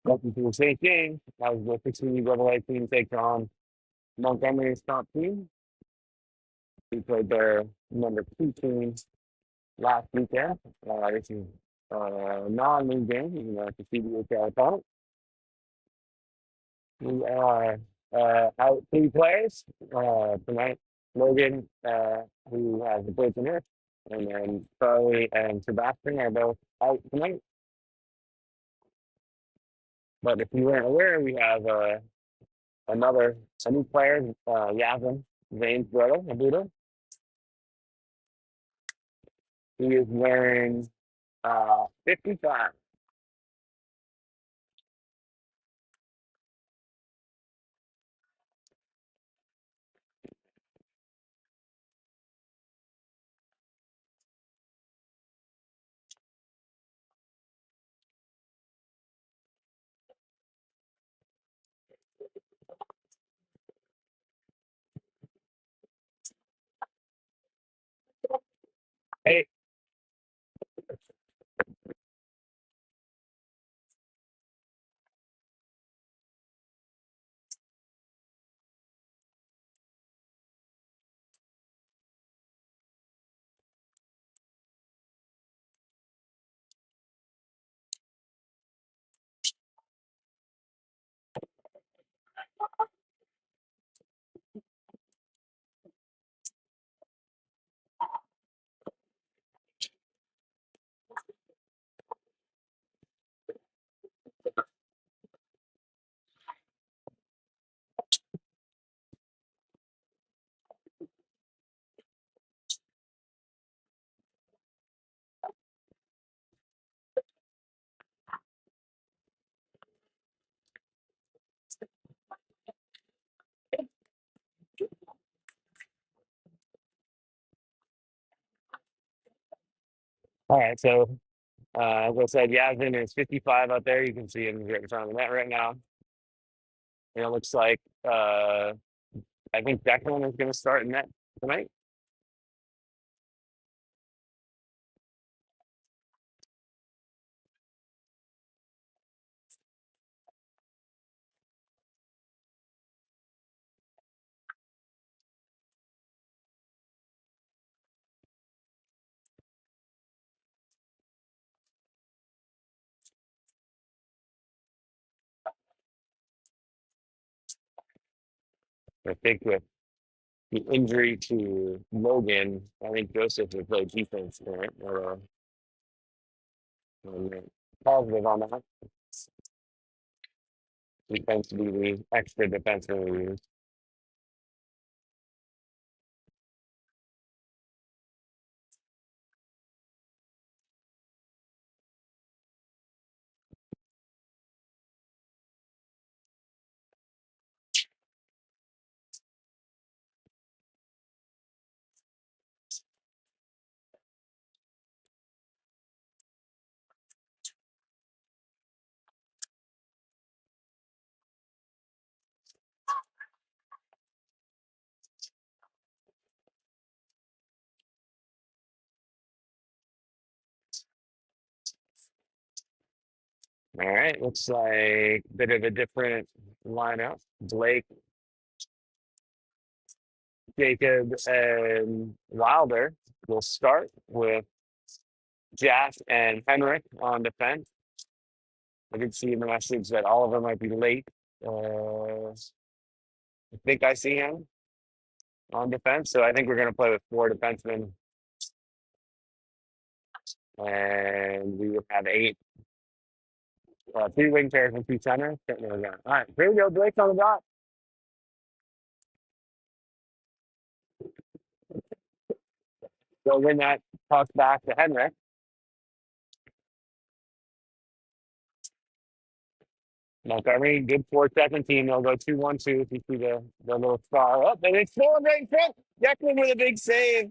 Welcome to the same game. As the 16 level A team takes on Montgomery's top team. We played their number 2 team last weekend. This is a non-league game, even though it's a CBHL opponent. We are out 3 players tonight. Logan, who has the break in here, and then Charlie and Sebastian are both out tonight. But if you weren't aware, we have a new player, Yavin, Zane's brother, Abuda. He is wearing 55. Hey, all right. So, as I said, Yavin is 55 out there. You can see him right in front of the net right now. And it looks like I think Declan is going to start in net tonight. I think with the injury to Logan, I think Joseph will play defense tonight. I'm positive on that. He tends to be the extra defenseman we use. All right, looks like a bit of a different lineup. Blake, Jacob, and Wilder will start with Jack and Henrik on defense. I did see in the message that Oliver might be late. I think I see him on defense, so I think we're going to play with 4 defensemen, and we would have 8, 3 wing pairs and 2 centers. All right, here we go. Blake's on the dot. So when that toss back to Henrik. Montgomery, good 4-second team. They'll go 2-1-2 if you see the little star up. And it's still a big trip. Declan with a big save.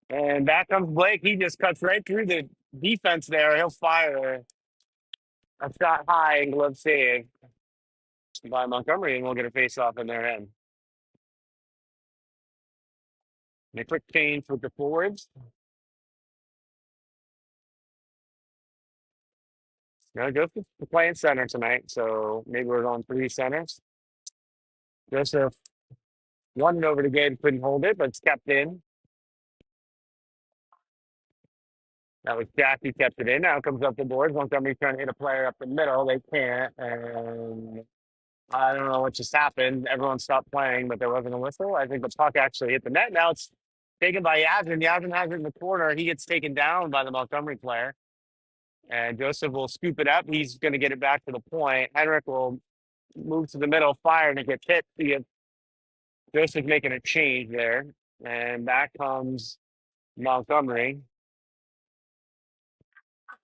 And back comes Blake. He just cuts right through the defense there. He'll fire a shot high and glove save by Montgomery, and we'll get a face off in their end. And a quick change with the forwards. No, Joseph's playing center tonight, so maybe we're going three centers. Joseph won it over the game, couldn't hold it, but it's kept in. That was Jack who kept it in. Now it comes up the board. Montgomery trying to hit a player up the middle. They can't. And I don't know what just happened. Everyone stopped playing, but there wasn't a whistle. I think the puck actually hit the net. Now it's taken by Yasmin. Yasmin has it in the corner. He gets taken down by the Montgomery player. And Joseph will scoop it up. He's going to get it back to the point. Henrik will move to the middle, fire, and it gets hit. Joseph making a change there. And back comes Montgomery.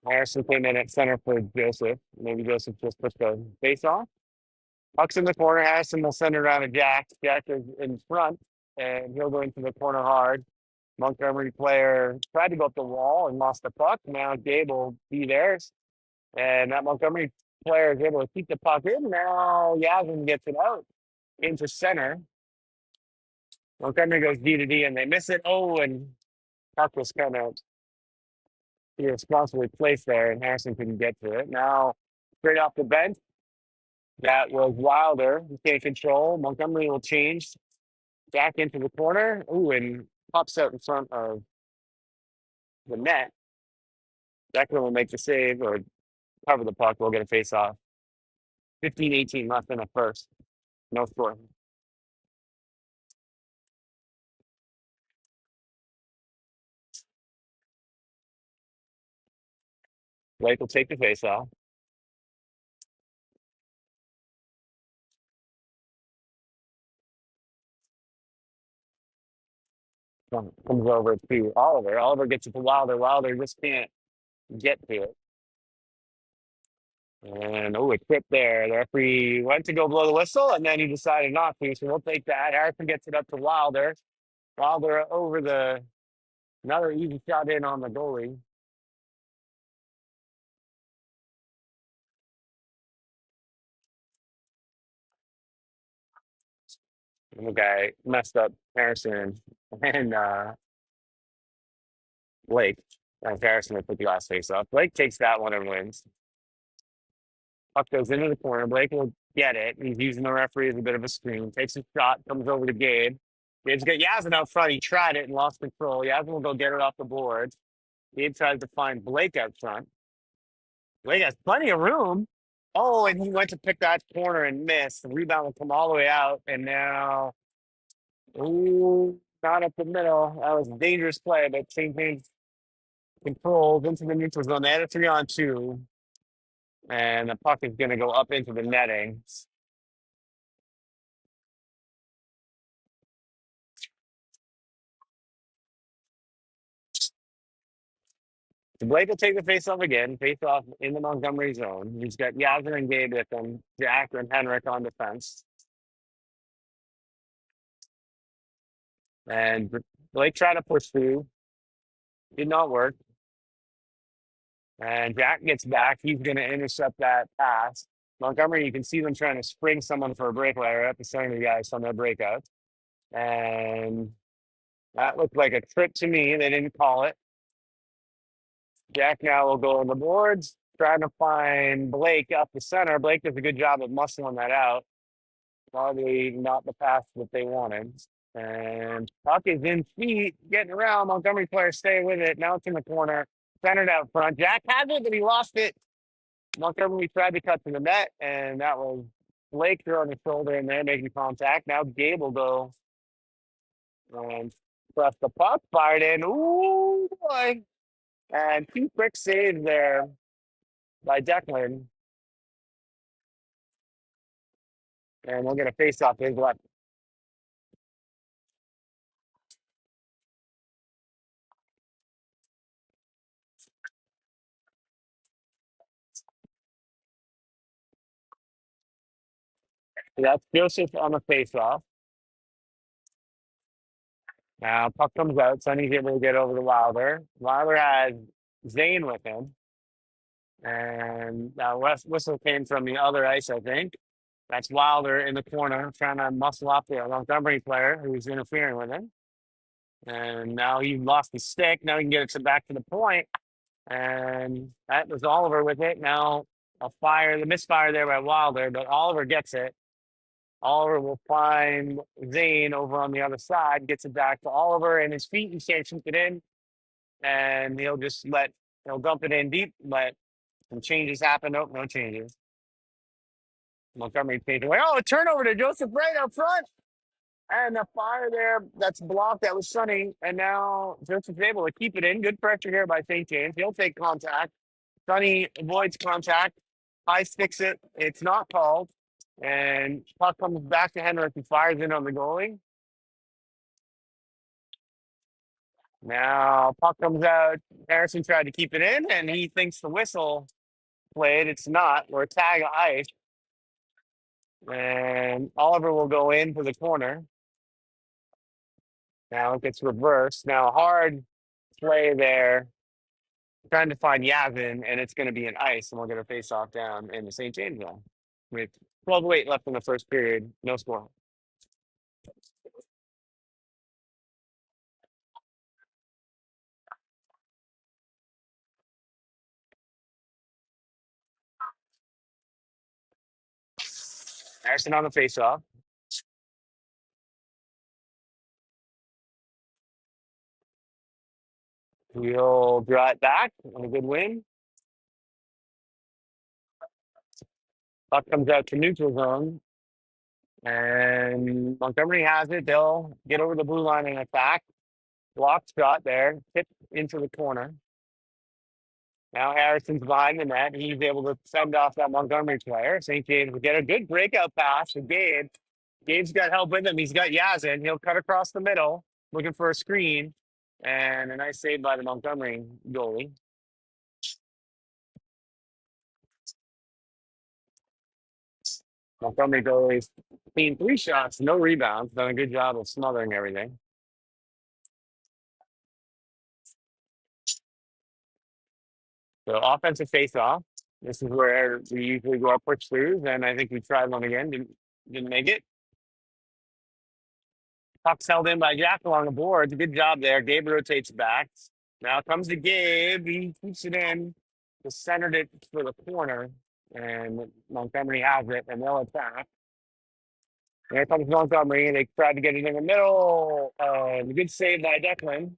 Harrison came in at center for Joseph. Maybe Joseph just put the face off. Puck's in the corner. Harrison will send it around to Jack. Jack is in front, and he'll go into the corner hard. Montgomery player tried to go up the wall and lost the puck. Now Gabe will be there. And that Montgomery player is able to keep the puck in. Now Yasmin gets it out into center. Montgomery goes D to D, and they miss it. Oh, and puck was kind of irresponsibly placed there, and Harrison couldn't get to it. Now, straight off the bench, that was Wilder. He can't control. Montgomery will change back into the corner. Ooh, and pops out in front of the net. Declan will make the save or cover the puck. We'll get a face off. 15-18 left in the first. No score. Blake will take the face off. Comes over to Oliver. Oliver gets it to Wilder. Wilder just can't get to it. And oh, a trip there. The referee went to go blow the whistle, and then he decided not to. So we'll take that. Harrison gets it up to Wilder. Wilder over another easy shot in on the goalie. And the guy messed up Harrison and Blake. And Harrison will put the last face off. Blake takes that one and wins. Puck goes into the corner. Blake will get it. He's using the referee as a bit of a screen. Takes a shot, comes over to Gabe. Gabe's got Yasmin out front. He tried it and lost control. Yasmin will go get it off the board. Gabe tries to find Blake out front. Blake has plenty of room. Oh, and he went to pick that corner and missed. The rebound will come all the way out. And now, ooh, not up the middle. That was a dangerous play, but same thing. Controlled into the neutral zone. They had a 3-on-2. And the puck is going to go up into the netting. So Blake will take the face off again. Face off in the Montgomery zone. He's got Yasmin and Gabe with him. Jack and Henrik on defense. And Blake tried to push through. Did not work. And Jack gets back. He's going to intercept that pass. Montgomery, you can see them trying to spring someone for a breakaway right at the center of the guys on their breakout. And that looked like a trip to me. They didn't call it. Jack now will go on the boards, trying to find Blake up the center. Blake does a good job of muscling that out. Probably not the pass that they wanted. And puck is in feet, getting around. Montgomery player stay with it. Now it's in the corner, centered out front. Jack had it, but he lost it. Montgomery tried to cut to the net, and that was Blake throwing his shoulder in there, making contact. Now Gabe will go and press the puck, fired in. Ooh, boy. And two quick saves there by Declan. And we'll get a face off his left. That's Joseph on the face off. Now puck comes out. Sonny's able to get over to Wilder. Wilder has Zane with him. And whistle came from the other ice, I think. That's Wilder in the corner trying to muscle up the Montgomery player who's interfering with him. And now he lost the stick. Now he can get it back to the point. And that was Oliver with it. Now A fire, the misfire there by Wilder, but Oliver gets it. Oliver will find Zane over on the other side, gets it back to Oliver and his feet. He can't shoot it in, and he'll dump it in deep, let some changes happen. Nope, no changes. Montgomery takes away. Oh, a turnover to Joseph Bray up front. And the fire there that's blocked. That was Sonny. And now Joseph's able to keep it in. Good pressure here by St. James. He'll take contact. Sonny avoids contact. High sticks it. It's not called. And puck comes back to Henrik and fires in on the goalie. Now puck comes out. Harrison tried to keep it in, and he thinks the whistle played. It's not. We're a tag of ice. And Oliver will go in for the corner. Now it gets reversed. Now hard play there. Trying to find Yavin, and it's going to be an ice, and we're going to face off down in the St. James zone with 12:08 left in the first period. No score. Harrison on the faceoff. We'll draw it back on a good win. Puck comes out to neutral zone, and Montgomery has it. They'll get over the blue line and attack. Blocked shot there, tipped into the corner. Now Harrison's behind the net. He's able to fend off that Montgomery player. St. James will get a good breakout pass to Gabe. Gabe's got help with him. He's got Yazin. He'll cut across the middle, looking for a screen. And a nice save by the Montgomery goalie. Montgomery goalie's clean 3 shots, no rebounds. Done a good job of smothering everything. So offensive face-off. This is where we usually go up push throughs, and I think we tried one again. Didn't make it. Puck's held in by Jack along the boards. Good job there. Gabe rotates back. Now comes to Gabe. He keeps it in. Just centered it for the corner. And Montgomery has it, and they'll attack. Here comes Montgomery. They tried to get it in the middle. Good save by Declan.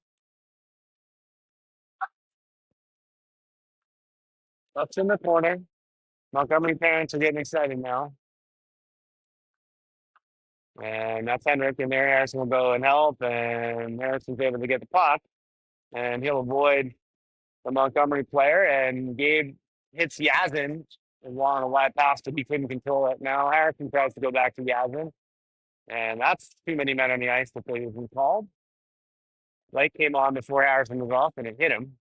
Puck's in the corner. Montgomery parents are getting excited now. And that's Henrik in there. Harrison will go and help. And Harrison's able to get the puck. And he'll avoid the Montgomery player. And Gabe hits Yazin along a wide pass, but he couldn't control it. Now Harrison tries to go back to Yazin. And that's too many men on the ice to play was called. Blake came on before Harrison was off, and it hit him.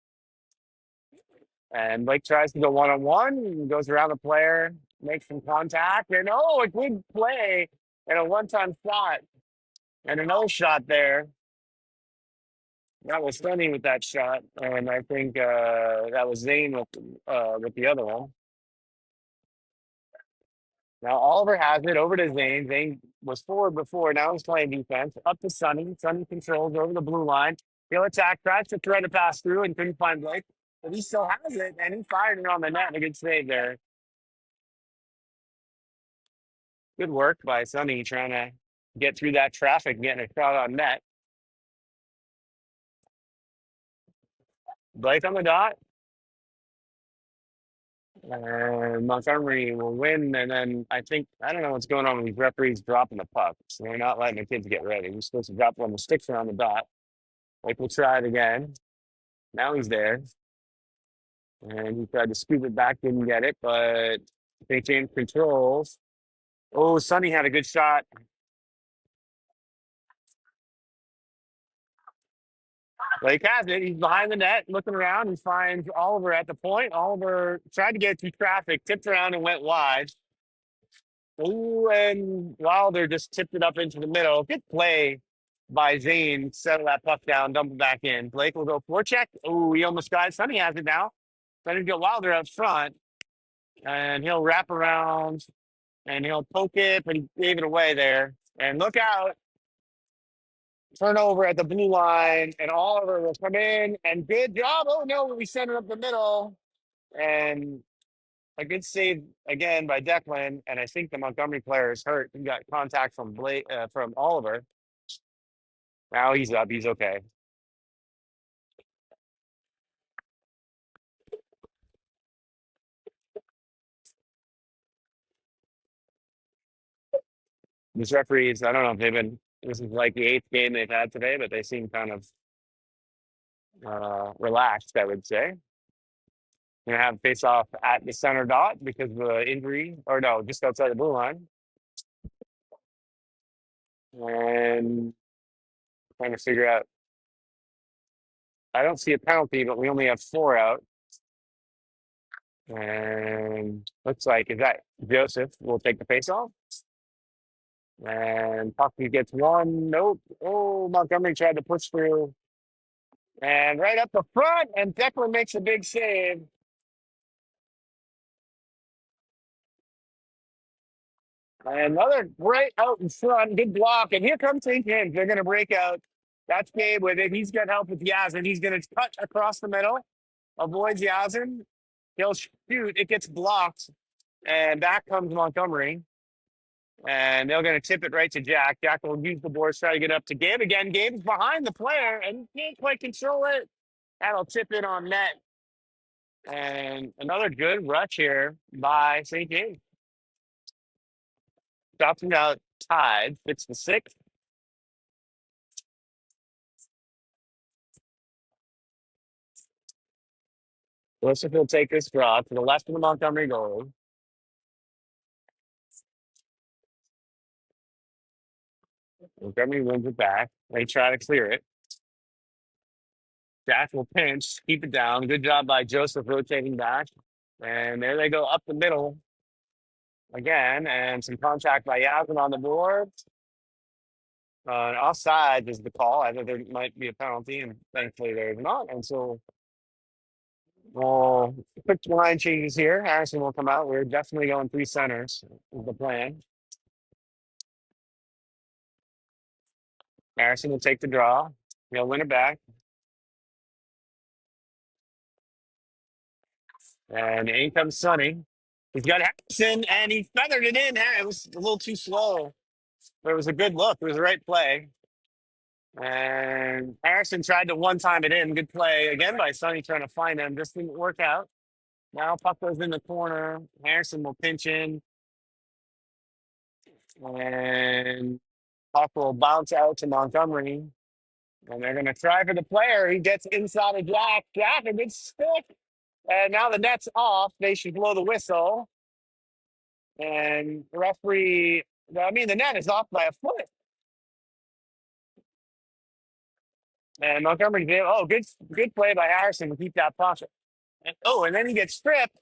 And Blake tries to go one-on-one, goes around the player, makes some contact, and a good play and a one-time shot and an O shot there. That was stunning with that shot, and I think that was Zane with the other one. Now Oliver has it over to Zane. Zane was forward before. Now he's playing defense. Up to Sonny. Sonny controls over the blue line. He'll attack. Tries to thread a pass through and couldn't find Blake. But he still has it, and he fired it on the net. A good save there. Good work by Sonny trying to get through that traffic and getting a shot on net. Blake on the dot. And Montgomery will win, and then I don't know what's going on with these referees dropping the puck. So they're not letting the kids get ready. We're supposed to drop when the sticks are on the dot. Like we'll try it again. Now he's there. And he tried to scoop it back, didn't get it, but St. James controls. Oh, Sonny had a good shot. Blake has it. He's behind the net, looking around. He finds Oliver at the point. Oliver tried to get through traffic, tipped around and went wide. Ooh, and Wilder just tipped it up into the middle. Good play by Zane. Settle that puck down, dump it back in. Blake will go forecheck. Oh, he almost got it. Sonny has it now. Sonny's got Wilder up front. And he'll wrap around and he'll poke it, but he gave it away there. And look out. Turnover at the blue line, and Oliver will come in, and good job. Oh, no, we sent it up the middle. And A good save again by Declan, and I think the Montgomery player is hurt. He got contact from from Oliver. Now he's up. He's okay. These referees, I don't know if they've been. This is like the eighth game they've had today, but they seem kind of relaxed, I would say. Gonna have face off at the center dot because of the injury, or no, just outside the blue line. And trying to figure out. I don't see a penalty, but we only have four out. And looks like is that Joseph will take the face off. And Puckney gets one. Nope. Oh, Montgomery tried to push through. And right up the front, and Declan makes a big save. And another right out in front, good block. And here comes St. James. They're going to break out. That's Gabe with it. He's got help with Yazin. He's going to cut across the middle, avoids Yazin. He'll shoot. It gets blocked. And back comes Montgomery. And they're going to tip it right to Jack. Jack will use the boards, try to get up to Gabe again. Gabe's behind the player and he can't quite control it. That'll tip it on net. And another good rush here by St. James. Stopping out tied, 6-6. Joseph will take this draw to the left of the Montgomery goal. Montgomery wins it back. They try to clear it. Jack will pinch, keep it down. Good job by Joseph rotating back. And there they go up the middle again. And some contact by Yasmin on the board. Offside is the call. I think there might be a penalty, and thankfully there is not. And so we'll quick line changes here. Harrison will come out. We're definitely going three centers is the plan. Harrison will take the draw. He'll win it back. And in comes Sonny. He's got Harrison, and he feathered it in. It was a little too slow, but it was a good look. It was the right play. And Harrison tried to one-time it in. Good play again by Sonny trying to find him. Just didn't work out. Now puck goes in the corner. Harrison will pinch in. And puck will bounce out to Montgomery. And they're going to try for the player. He gets inside of Jack. Jack, a good stick. And now the net's off. They should blow the whistle. And the referee, I mean, the net is off by a foot. And Montgomery did, good play by Harrison to keep that puck. And then he gets stripped.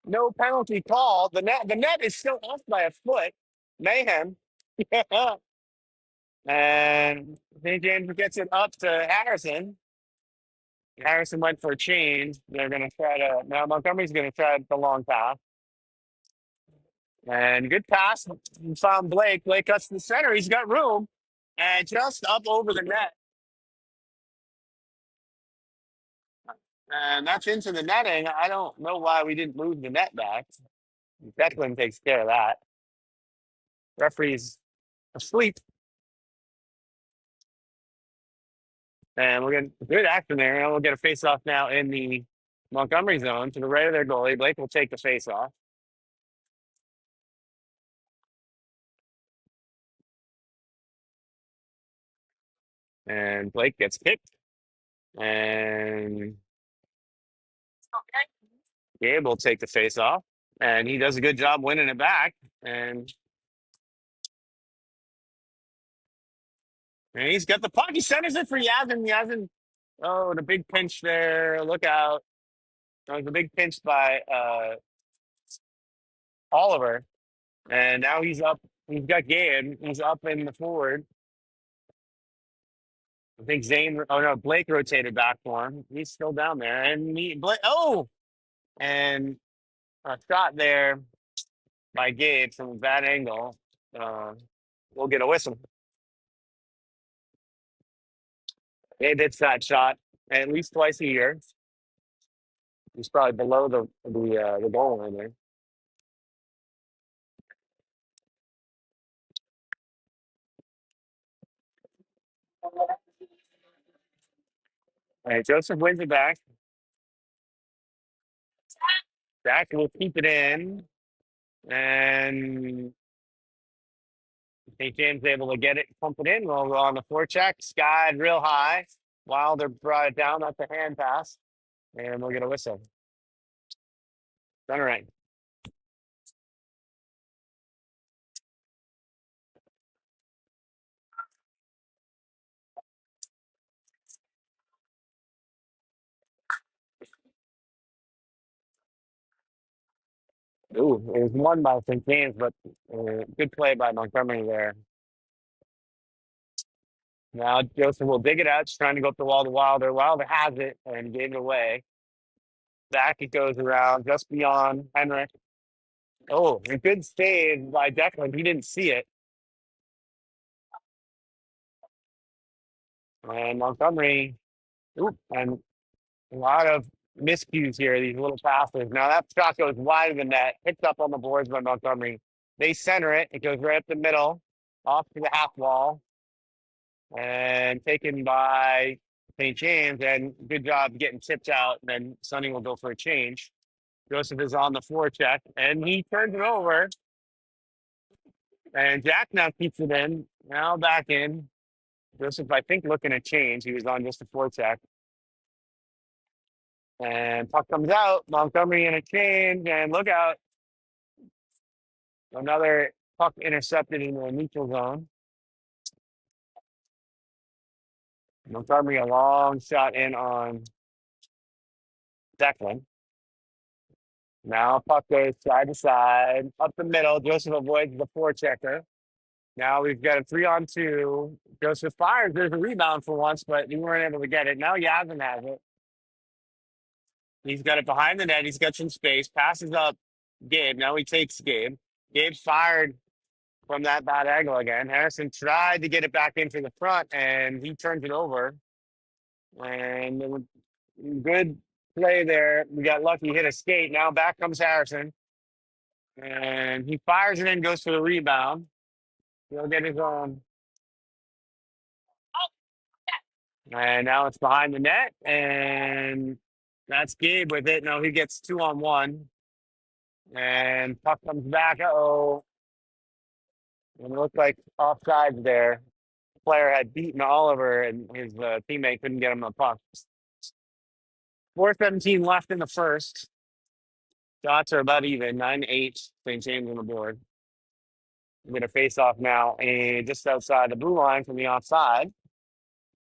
No penalty called. The net is still off by a foot. Mayhem. And St. James gets it up to Harrison. Harrison went for a change. They're going to try to, now Montgomery's going to try the long pass. And good pass. He found Blake. Blake cuts to the center. He's got room. And just up over the net. And that's into the netting. I don't know why we didn't move the net back. Declan takes care of that. Referee's asleep. And we're getting good action there. And we'll get a face-off now in the Montgomery zone to the right of their goalie. Blake will take the face-off. And Blake gets kicked. And Gabe will take the face-off. And he does a good job winning it back. And he's got the puck. He centers it for Yasmin. Yasmin, the big pinch there. Look out. That was a big pinch by Oliver. And now he's up. He's got Gabe. He's up in the forward. I think Blake rotated back for him. He's still down there. And Blake, and a shot there by Gabe from a bad angle. We'll get a whistle. Gabe hits that shot at least twice a year. He's probably below the goal line there. And Joseph wins it back. Jack will keep it in. And St. James able to get it, pump it in. We'll go on the forecheck. Skied real high. Wilder brought it down. That's a hand pass. And we'll get a whistle. Center right. Ooh, it was won by St. James, but good play by Montgomery there. Now Joseph will dig it out. She's trying to go up the wall to Wilder. Wilder has it and gave it away. Back it goes around just beyond Henrik. Oh, a good save by Declan. He didn't see it. And Montgomery, oop, and a lot of miscues here, these little passes. Now that shot goes wide of the net, picked up on the boards by Montgomery. They center it. It goes right up the middle, off to the half wall, and taken by St. James. And good job getting tipped out. And then Sonny will go for a change. Joseph is on the forecheck, and he turns it over. And Jack now keeps it in. Now back in. Joseph, I think, looking at change. He was on just a forecheck. And puck comes out. Montgomery in a change. And look out. Another puck intercepted in the neutral zone. Montgomery, a long shot in on Declan. Now puck goes side to side, up the middle. Joseph avoids the forechecker. Now we've got a 3-on-2. Joseph fires. There's a rebound for once, but he weren't able to get it. Now Yavin has it. He's got it behind the net. He's got some space. Passes up Gabe. Now he takes Gabe. Gabe's fired from that bad angle again. Harrison tried to get it back into the front, and he turns it over. And it was good play there. We got lucky, hit a skate. Now back comes Harrison. And he fires it in, goes for the rebound. He'll get his own. And now it's behind the net. And that's Gabe with it. Now he gets 2-on-1. And puck comes back. Uh-oh. And it looked like offsides there. Player had beaten Oliver, and his teammate couldn't get him the puck. 4:17 left in the first. Shots are about even. 9-8. St. James on the board. We're going to face off now, and just outside the blue line from the offside.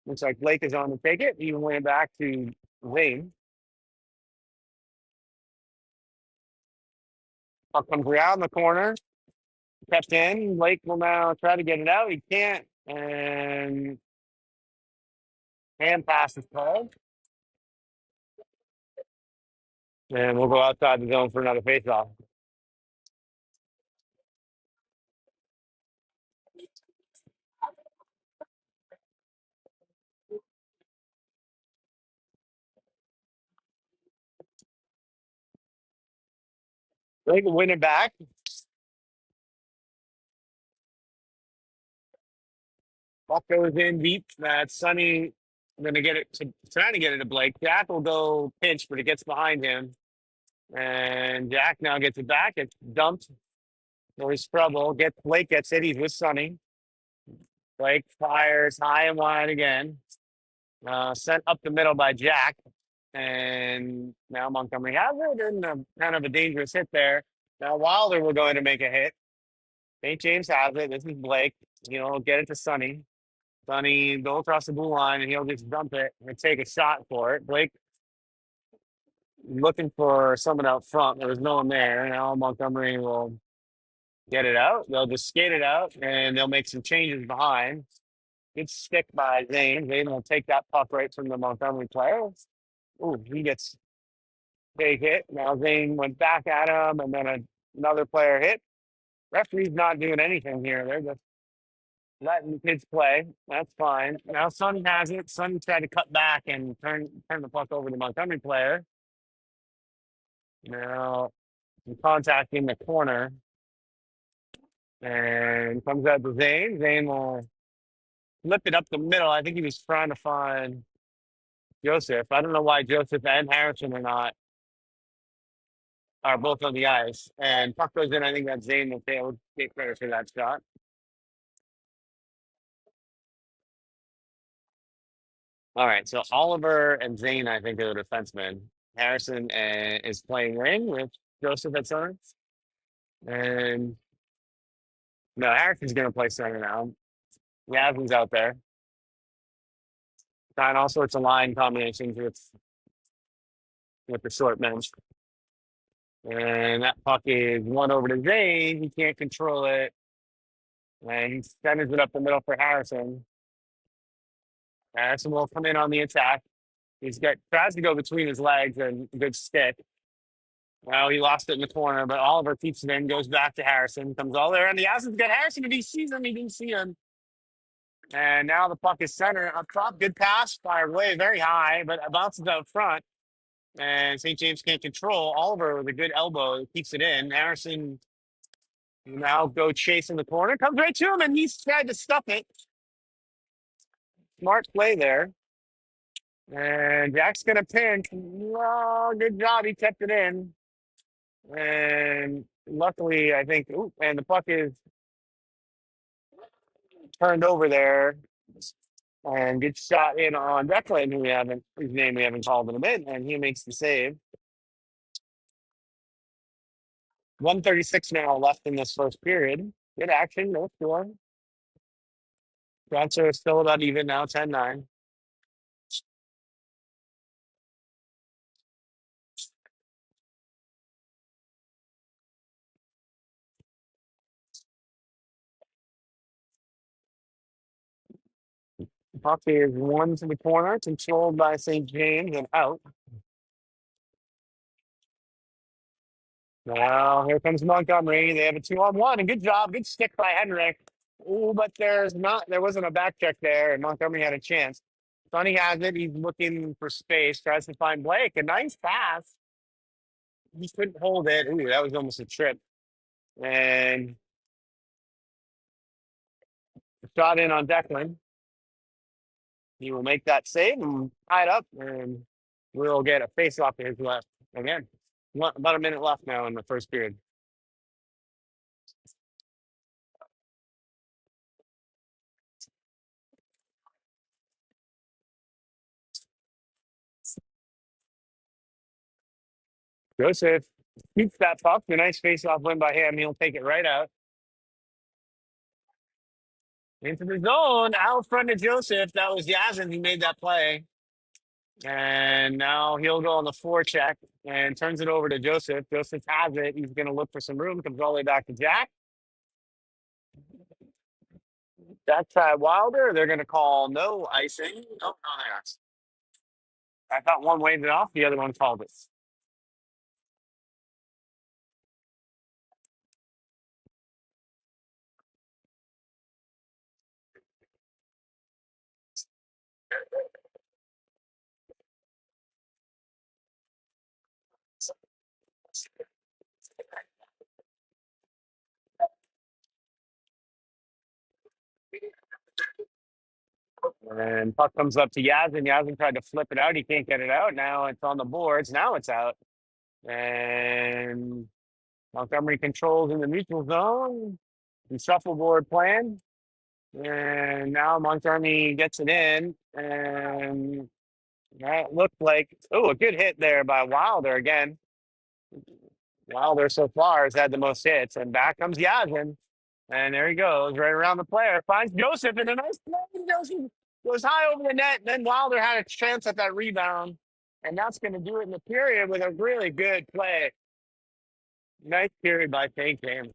Looks like Blake is on to take it. He went back to Zane. Puck comes around the corner. Kept in. Blake will now try to get it out. He can't. And hand pass is called. And we'll go outside the zone for another faceoff. Blake will win it back. Puck goes in deep. That's Sonny going to get it to trying to get it to Blake. Jack will go pinch, but it gets behind him. And Jack now gets it back. It's dumped for his trouble. Blake gets it. He's with Sonny. Blake fires high and wide again. Sent up the middle by Jack. And now Montgomery has it. And kind of a dangerous hit there. Now Wilder will go in to make a hit. St. James has it. This is Blake. Get it to Sonny. Sonny go across the blue line, and he'll just dump it and take a shot for it. Blake looking for someone out front. There was no one there. Now Montgomery will get it out. They'll just skate it out, and they'll make some changes behind. Good stick by Zane. Zane will take that puck right from the Montgomery player. Ooh, he gets big hit. Now Zane went back at him, and then another player hit. Referee's not doing anything here. They're just letting the kids play. That's fine. Now Sonny has it. Sonny tried to cut back and turn the puck over to the Montgomery player. Now contact in the corner. And comes out to Zane. Zane will flip it up the middle. I think he was trying to find Joseph. I don't know why Joseph and Harrison are both on the ice. And puck goes in. I think that's Zane that will take credit for that shot. All right, so Oliver and Zane, I think, are the defensemen. Harrison is playing wing with Joseph at center. And no, Harrison's going to play center now. Yasmin's out there. Trying all sorts of line combinations with the short bench. And that puck is one over to Zane. He can't control it. And he sends it up the middle for Harrison. Harrison will come in on the attack. Tries to go between his legs and good stick. Well, he lost it in the corner, but Oliver keeps it in, goes back to Harrison, comes all there, and the Aston's got Harrison. If he sees him, he didn't see him. And now the puck is center up top. Good pass, fired way very high, but it bounces out front. And St. James can't control. Oliver with a good elbow keeps it in. Harrison will now go chase in the corner, comes right to him, and he's tried to stuff it. Smart play there. And Jack's going to pinch. Oh, good job. He kept it in. And luckily, I think, and the puck is turned over there. And gets shot in on Declan, whose name we haven't called in a bit, and he makes the save. 1:36 now left in this first period. Good action, no score. Transfer is still about even now, 10-9. Puck is one to the corner, controlled by St. James and out. Now here comes Montgomery. They have a 2-on-1, and good job, good stick by Henrik. Oh, but there wasn't a back check there, and Montgomery had a chance. Sonny has it. He's looking for space, tries to find Blake. A nice pass. He couldn't hold it. Ooh, that was almost a trip. And shot in on Declan. He will make that save and tie it up, and we'll get a face off to his left again. About a minute left now in the first period. Joseph keeps that puck. A nice face-off win by him. He'll take it right out. Into the zone, out front of Joseph. That was Yazin who made that play. And now he'll go on the forecheck and turns it over to Joseph. Joseph has it. He's going to look for some room. Comes all the way back to Jack. Jack tried Wilder. They're going to call no icing. Oh, no, they are. I thought one waved it off. The other one called it. And puck comes up to Yazin. Yazin tried to flip it out. He can't get it out. Now it's on the boards. Now it's out. And Montgomery controls in the neutral zone. And shuffleboard plan. And now Montgomery gets it in. And that looked like, a good hit there by Wilder again. Wilder so far has had the most hits. And back comes Yazin. And there he goes, right around the player. Finds Joseph in a nice play. Joseph goes high over the net. Then Wilder had a chance at that rebound. And that's going to do it in the period with a really good play. Nice period by St. James.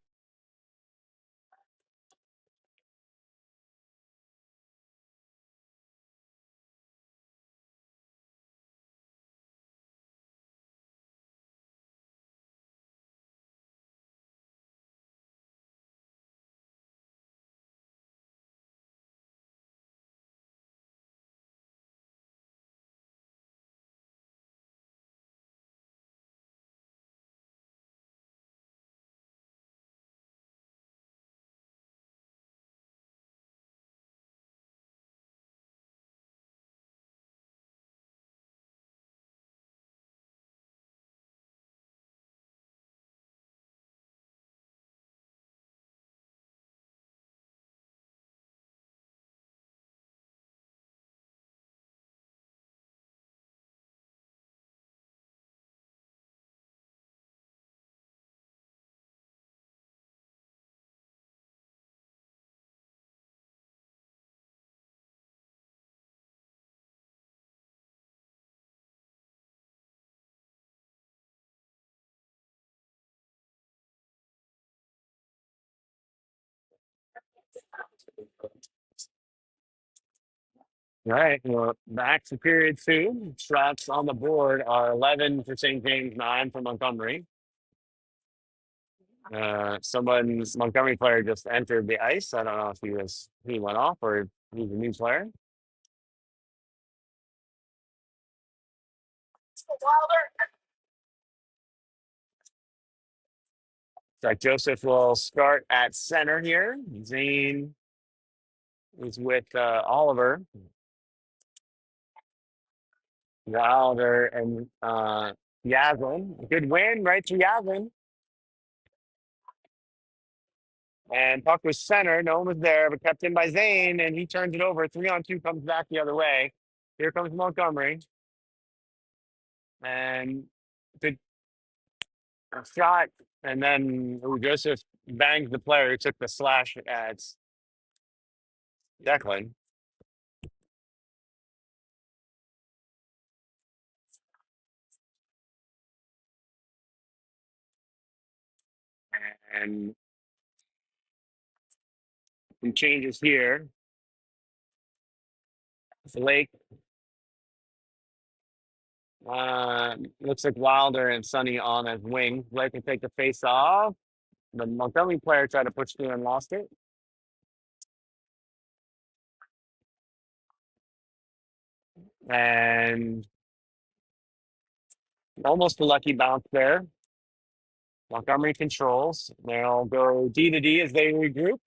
All right, well, back to period two. Shots on the board are 11 for St. James, 9 for Montgomery. Someone's Montgomery player just entered the ice. I don't know if he went off or he's a new player. So Joseph will start at center here. Zane is with Oliver, Wilder, and Yasmin. Good win right to Yasmin. And puck was center. No one was there, but kept in by Zane, and he turns it over. 3-on-2 comes back the other way. Here comes Montgomery. And good shot. And then Joseph bangs the player who took the slash at Declan. And he changes here. Blake looks like Wilder and Sonny on as wing. Blake can take the face off. The Montgomery player tried to push through and lost it. And almost a lucky bounce there. Montgomery controls. They'll go D to D as they regroup.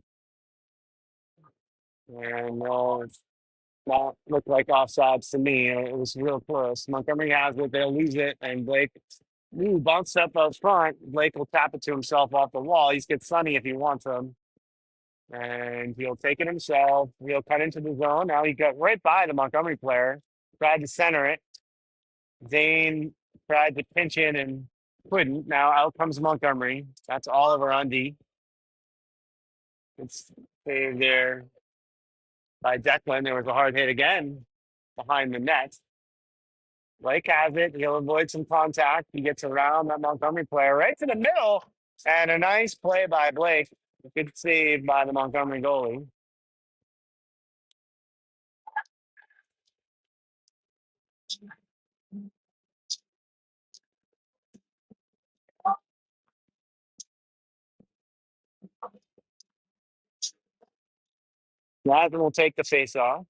And they'll not look like offsides to me. It was real close. Montgomery has it. They'll lose it. And Blake bounced up out front. Blake will tap it to himself off the wall. He's get Sonny if he wants him. And he'll take it himself. He'll cut into the zone. Now he got right by the Montgomery player. Tried to center it. Zane tried to pinch in and couldn't. Now out comes Montgomery. That's Oliver on D. It's saved there by Declan. There was a hard hit again behind the net. Blake has it. He'll avoid some contact. He gets around that Montgomery player right to the middle. And a nice play by Blake. Good save by the Montgomery goalie. Lazar will take the face off.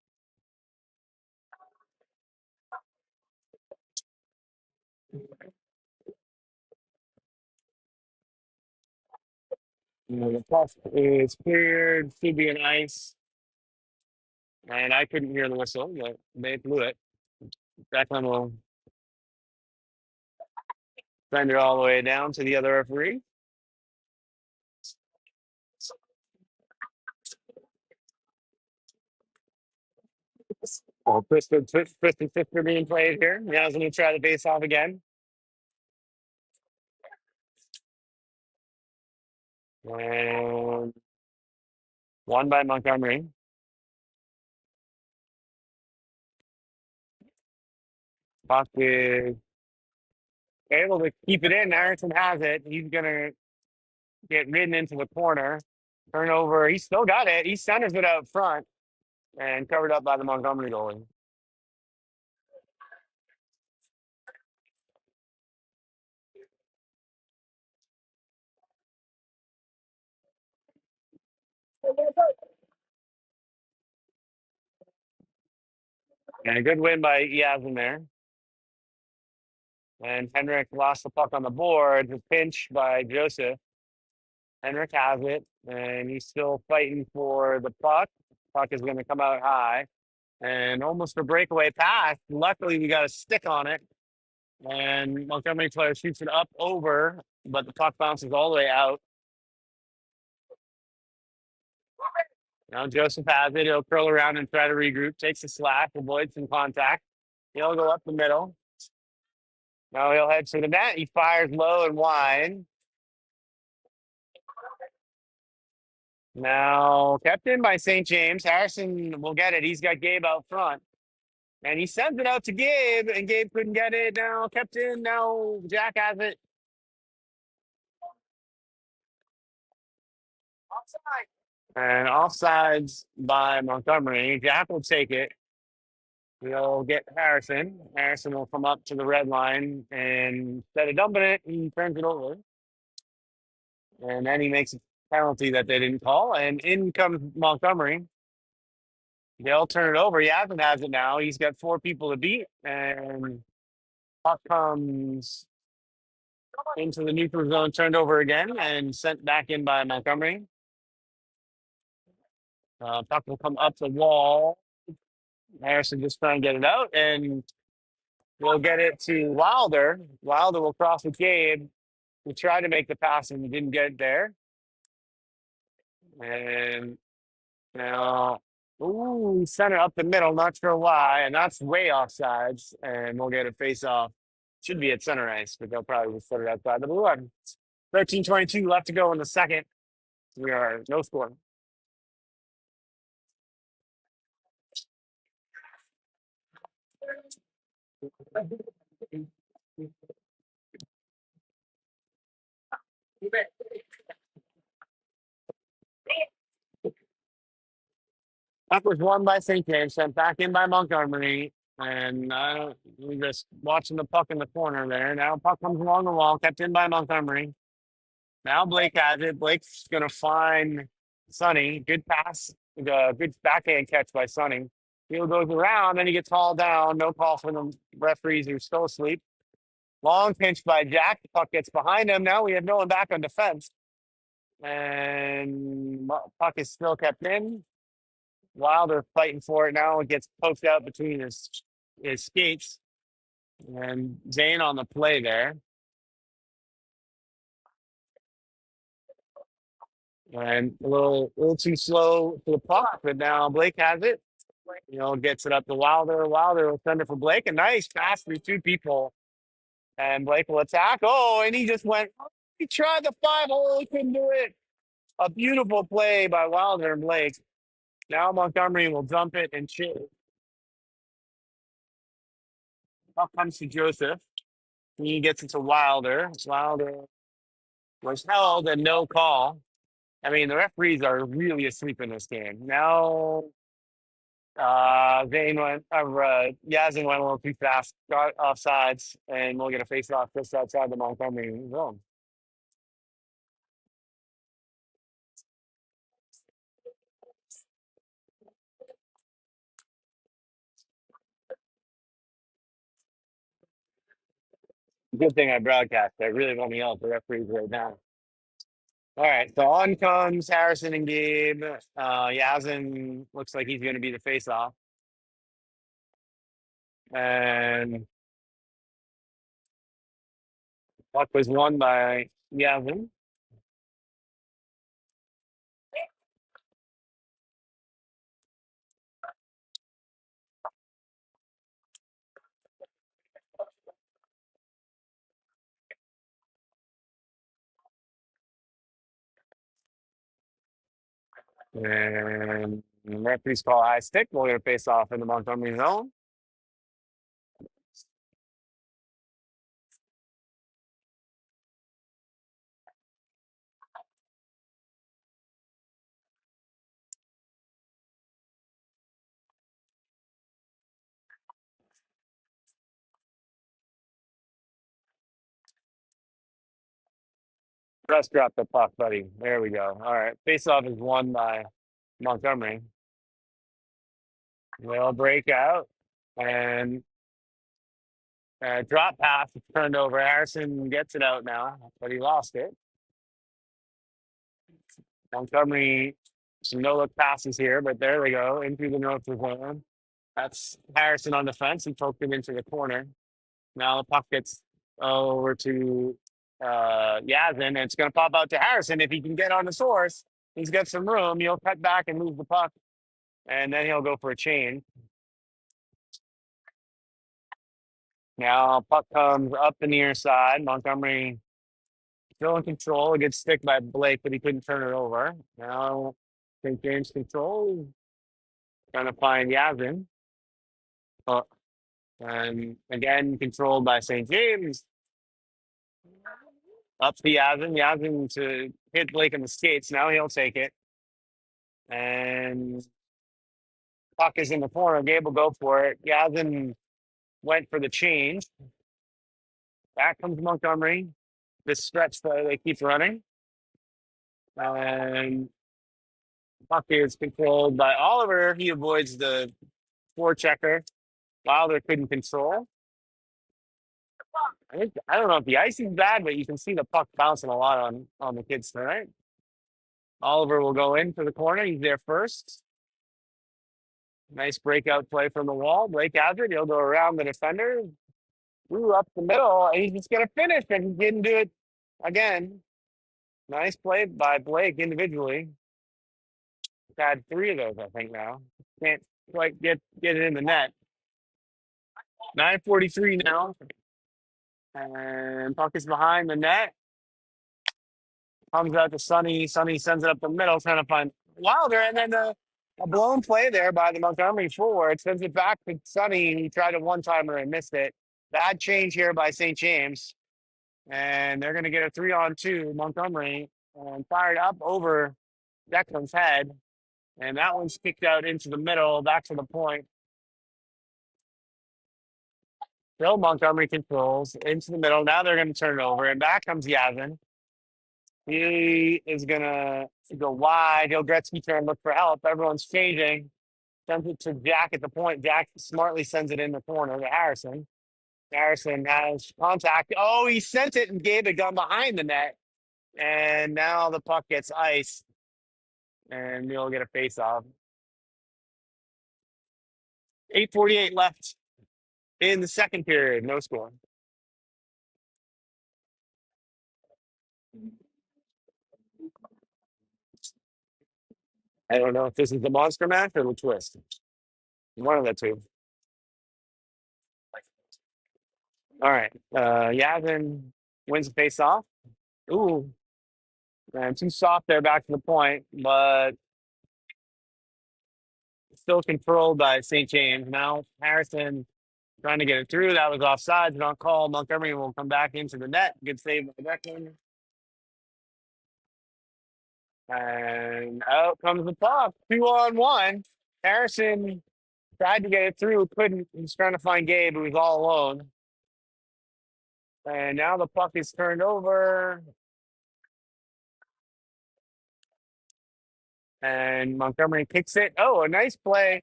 The puck is cleared. Should be an ice. And I couldn't hear the whistle, but they blew it. Declan will send it all the way down to the other referee. Oh, Twisted Sister being played here. Now he's going to try the face off again. And won by Montgomery. Puck is able to keep it in. Harrison has it. He's going to get ridden into the corner. Turnover. He still got it. He centers it out front and covered up by the Montgomery goalie. And a good win by Yasmin there. And Henrik lost the puck on the board. The pinch by Joseph. Henrik has it, and he's still fighting for the puck. Puck is going to come out high. And almost a breakaway pass. Luckily, we got a stick on it. And Montgomery player shoots it up over, but the puck bounces all the way out. Now Joseph has it. He'll curl around and try to regroup. Takes a slack, avoids some contact. He'll go up the middle. Now he'll head to the net. He fires low and wide. Now kept in by St. James. Harrison will get it. He's got Gabe out front. And he sends it out to Gabe, and Gabe couldn't get it. Now kept in. Now Jack has it. And offsides by Montgomery. Jack will take it. He'll get Harrison. Harrison will come up to the red line, and instead of dumping it, he turns it over. And then he makes a penalty that they didn't call. And in comes Montgomery. They'll turn it over. Yavin has it now. He's got four people to beat. And puck comes into the neutral zone, turned over again, and sent back in by Montgomery. Puck will come up the wall. Harrison just trying to get it out, and we'll get it to Wilder. Wilder will cross with Gabe. We tried to make the pass and we didn't get it there. And now, ooh, center up the middle, not sure why. And that's way offsides. And we'll get a face off. Should be at center ice, but they'll probably just put it outside the blue line. 13:22 left to go in the second. We are no score. That was won by St. James, sent back in by Montgomery. And we're just watching the puck in the corner there. Now puck comes along the wall, kept in by Montgomery. Now Blake has it. Blake's going to find Sonny. Good pass. Good backhand catch by Sonny. Field goes around, then he gets hauled down. No call for the referees who are still asleep. Long pinch by Jack. The puck gets behind him. Now we have no one back on defense. And puck is still kept in. Wilder fighting for it now. It gets poked out between his skates. And Zane on the play there. And a little too slow for the puck, but now Blake has it. Gets it up to Wilder. Wilder will send it for Blake. A nice pass through two people. And Blake will attack. Oh, and he just went. He tried the 5-hole. He couldn't do it. A beautiful play by Wilder and Blake. Now Montgomery will dump it and chip. Puck comes to Joseph. He gets it to Wilder. Wilder was held and no call. I mean, the referees are really asleep in this game. Now, Yazin went a little too fast, got offsides, and we'll get a face-off just outside the Montgomery zone. Good thing I broadcast. I really want to yell at the referees right now. All right, so on comes Harrison and Gabe. Yazin looks like he's going to be the face-off. And puck was won by Yazin. And the referees call high stick. We'll get a face-off in the Montgomery zone. Just drop the puck, buddy. There we go. All right. Face-off is won by Montgomery. They'll break out and drop pass is turned over. Harrison gets it out now, but he lost it. Montgomery, some no-look passes here, but there we go, into the north zone. That's Harrison on defense. He poked it into the corner. Now the puck gets over to Yazin, and it's going to pop out to Harrison. If he can get on the source, he's got some room. He'll cut back and move the puck, and then he'll go for a chain. Now puck comes up the near side. Montgomery still in control. A good stick by Blake, but he couldn't turn it over. Now St. James control. Trying to find Yazin. And again, controlled by St. James. Up to Yazin. Yazin to hit Blake in the skates. Now he'll take it. And puck is in the corner. Gabe will go for it. Yasmin went for the change. Back comes Montgomery. This stretch play, they keep running. And puck is controlled by Oliver. He avoids the forechecker. Wilder couldn't control. I don't know if the icing's bad, but you can see the puck bouncing a lot on the kids tonight. Oliver will go in for the corner. He's there first. Nice breakout play from the wall. Blake Adrid, he'll go around the defender. Ooh, up the middle, and he's just going to finish, and he didn't do it again. Nice play by Blake individually. He's had 3 of those, I think, now. Can't quite get it in the net. 9:43 now. And puck is behind the net. Comes out to Sonny. Sonny sends it up the middle, trying to find Wilder. And then a blown play there by the Montgomery forward. Sends it back to Sonny. He tried a one-timer and missed it. Bad change here by St. James. And they're going to get a 3-on-2. Montgomery and fired up over Declan's head. And that one's kicked out into the middle, back to the point. Bill Montgomery controls into the middle. Now they're going to turn it over. And back comes Yasmin. He is going to go wide. He'll Gretzky turn, look for help. Everyone's changing. Sends it to Jack at the point. Jack smartly sends it in the corner to Harrison. Harrison has contact. Oh, he sent it and gave a gun behind the net. And now the puck gets ice. And we'll get a face-off. 8:48 left in the second period. No score. I don't know if this is the monster match or the twist. One of the two. All right. Yasmin wins the face-off. Ooh. And too soft there back to the point, but still controlled by St. James. Now Harrison trying to get it through. That was offside. Not called. Montgomery will come back into the net. Good save by Declan. And out comes the puck. 2-on-1. Harrison tried to get it through. Couldn't. He's trying to find Gabe, who was all alone. And now the puck is turned over. And Montgomery kicks it. Oh, a nice play.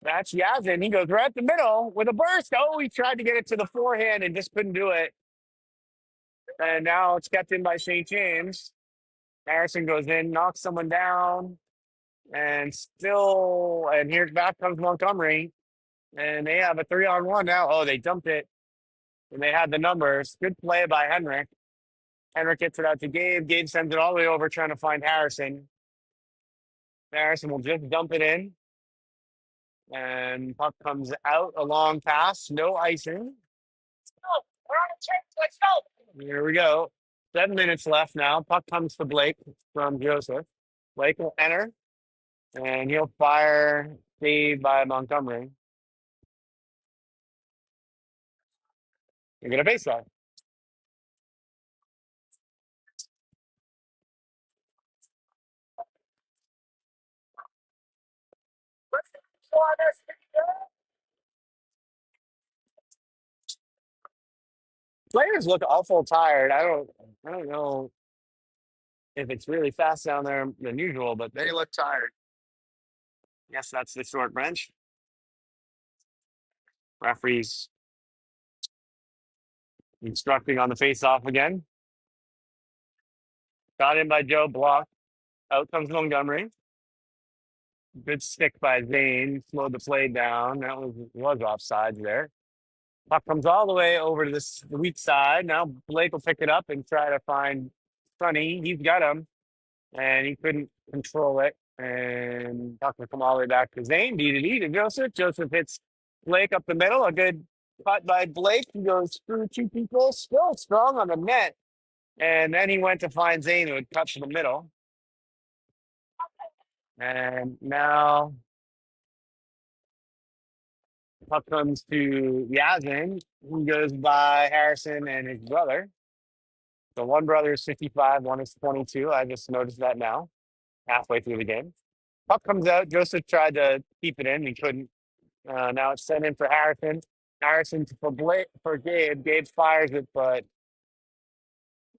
That's Yasmin. He goes right up the middle with a burst. Oh, he tried to get it to the forehand and just couldn't do it. And now it's kept in by St. James. Harrison goes in, knocks someone down. And here back comes Montgomery. And they have a 3-on-1 now. Oh, they dumped it. And they had the numbers. Good play by Henrik. Henrik gets it out to Gabe. Gabe sends it all the way over trying to find Harrison. Harrison will just dump it in. And puck comes out, a long pass, no icing. Here we go. 7 minutes left now. Puck comes to Blake from Joseph. Blake will enter, and he'll fire, saved by Montgomery. You're going to face that. Players look awful tired. I don't know if it's really fast down there than usual, but they look tired. Yes, that's the short bench. Referees instructing on the face-off again. Got in by Joe, blocked. Out comes Montgomery. Good stick by Zane. Slowed the play down. That was offside there. Puck comes all the way over to the weak side. Now Blake will pick it up and try to find Sonny. He's got him, and he couldn't control it. And puck will come all the way back to Zane. D to Joseph. Joseph hits Blake up the middle. A good cut by Blake. He goes through 2 people. Still strong on the net. And then he went to find Zane, who had cut to the middle. And now puck comes to Yasmin, who goes by Harrison and his brother. So one brother is 55, one is 22. I just noticed that now, halfway through the game. Puck comes out. Joseph tried to keep it in. He couldn't. Now it's sent in for Harrison. Harrison for Gabe. Gabe fires it, but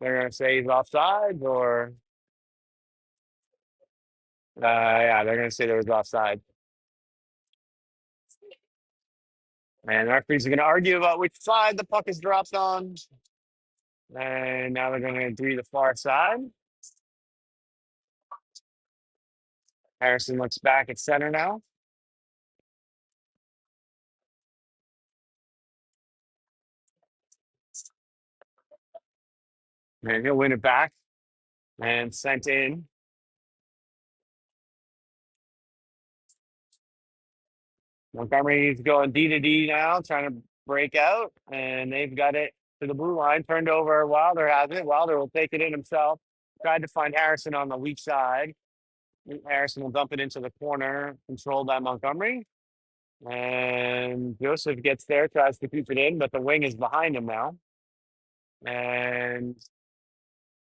they're going to say he's offside, or yeah, they're going to say there was offside. And the referees are going to argue about which side the puck is dropped on. And now they're going to agree the far side. Harrison looks back at center now. And he'll win it back and sent in. Montgomery's going D to D now, trying to break out. And they've got it to the blue line. Turned over. Wilder has it. Wilder will take it in himself. Tried to find Harrison on the weak side. Harrison will dump it into the corner, controlled by Montgomery. And Joseph gets there, tries to keep it in, but the wing is behind him now. And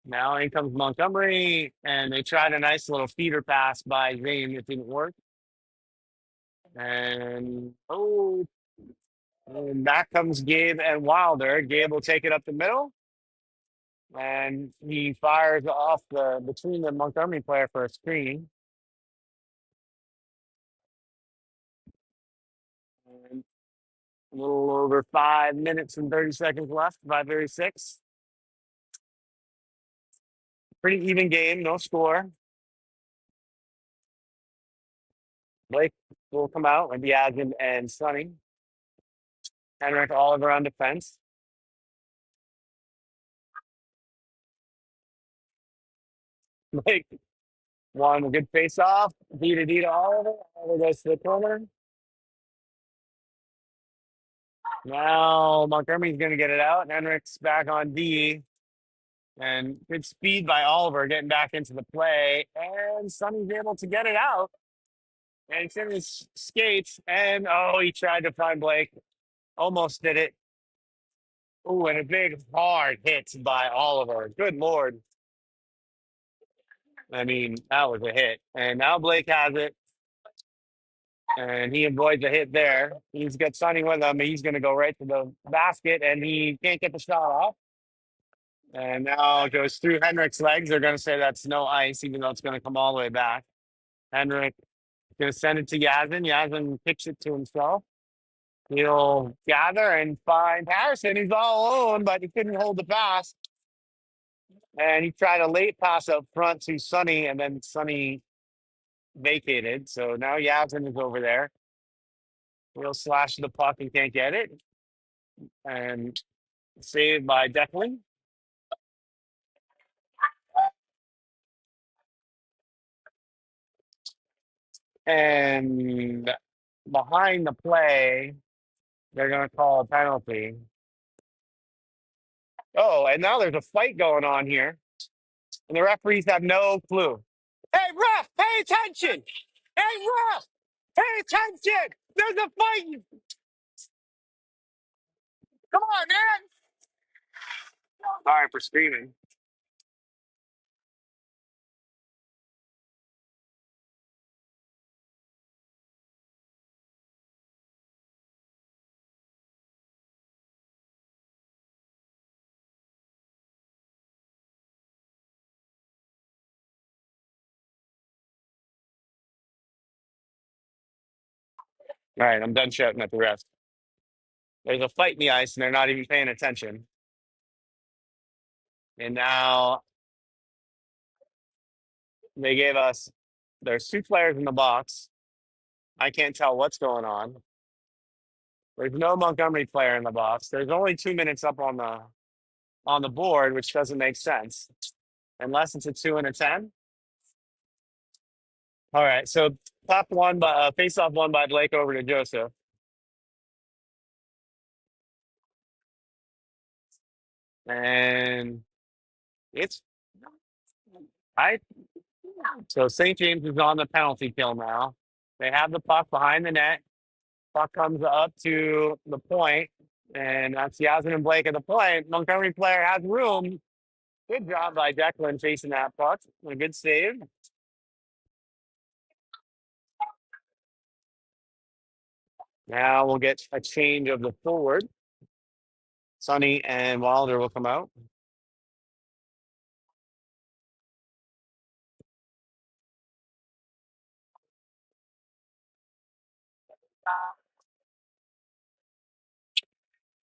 now in comes Montgomery, and they tried a nice little feeder pass by Zane. It didn't work. And and back comes Gabe and Wilder. Gabe will take it up the middle, and he fires off between the Montgomery player for a screen. And a little over 5 minutes and 30 seconds left, 5:36. Pretty even game, no score. Blake will come out and Biagin and Sonny. Henrik Oliver on defense. Blake won a good face off. D to D to Oliver. Oliver goes to the corner. Now Montgomery's going to get it out. And Henrik's back on D. And good speed by Oliver getting back into the play. And Sonny's able to get it out. And it's in his skates. And he tried to find Blake. Almost did it. Oh, and a big hard hit by Oliver. Good Lord. I mean, that was a hit. And now Blake has it. And he avoids a hit there. He's got Sonny with him. He's going to go right to the basket, and he can't get the shot off. And now it goes through Henrik's legs. They're going to say that's no ice, even though it's going to come all the way back. Henrik going to send it to Yazin. Yazin kicks it to himself. He'll gather and find Harrison. He's all alone, but he couldn't hold the pass. And he tried a late pass up front to Sonny, and then Sonny vacated. So now Yazin is over there. He'll slash the puck and can't get it. And saved by Declan. And behind the play, they're going to call a penalty. Oh, and now there's a fight going on here. And the referees have no clue. Hey, ref, pay attention. Hey, ref, pay attention. There's a fight. Come on, man. Sorry for screaming. All right, I'm done shouting at the ref. There's a fight in the ice, and they're not even paying attention. And now they gave us, there's 2 players in the box. I can't tell what's going on. There's no Montgomery player in the box. There's only 2 minutes up on the board, which doesn't make sense unless it's a 2 and a 10. All right, so face off one by Blake over to Joseph. And it's so St. James is on the penalty kill now. They have the puck behind the net. Puck comes up to the point, and that's Yazin and Blake at the point. Montgomery player has room. Good job by Declan chasing that puck. A good save. Now we'll get a change of the forward. Sonny and Wilder will come out.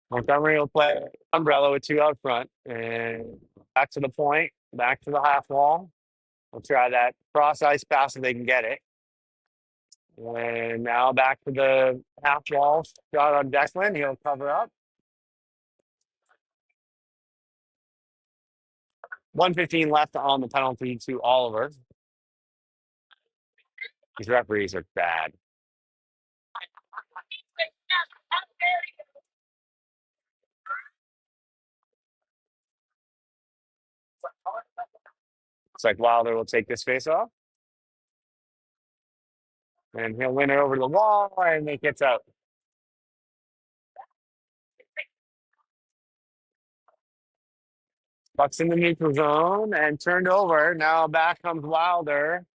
Montgomery will play umbrella with two out front and back to the point, back to the half wall. We'll try that cross ice pass if they can get it. And now back to the half wall shot on Declan. He'll cover up. 1:15 left on the penalty to Oliver. These referees are bad. It's like Wilder will take this face off. And he'll win it over the wall and it gets out. Bucks in the neutral zone and turned over. Now back comes Wilder.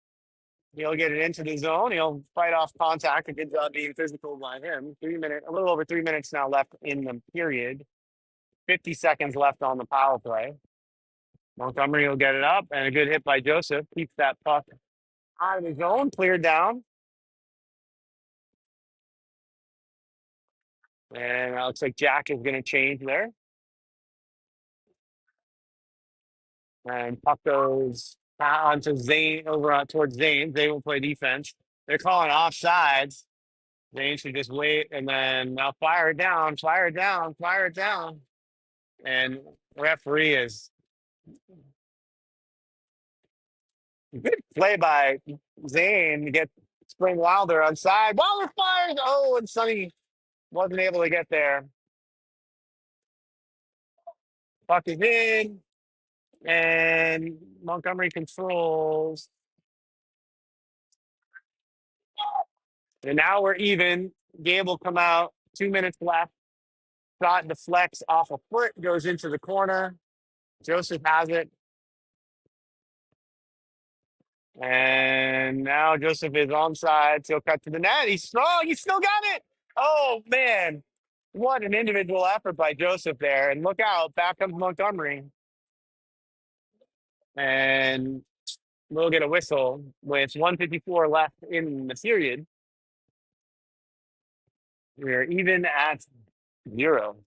He'll get it into the zone. He'll fight off contact. A good job being physical by him. A little over 3 minutes now left in the period. 50 seconds left on the power play. Montgomery will get it up and a good hit by Joseph. Keeps that puck out of the zone. Cleared down. And it looks like Jack is going to change there. And puck goes onto Zane over towards Zane. Zane will play defense. They're calling offsides. Zane should just wait and then now fire it down, fire it down, fire it down. And referee is good play by Zane to get Spring Wilder on side. Wilder fires. Oh, and Sonny wasn't able to get there. Puck is in. And Montgomery controls. And now we're even. Gabe will come out. 2 minutes left. Shot deflects off a foot, goes into the corner. Joseph has it. And now Joseph is onside. He'll cut to the net. He's strong. He still got it. Oh, man. What an individual effort by Joseph there. And look out. Back comes Montgomery. And we'll get a whistle with 1:54 left in the period. We're even at 0.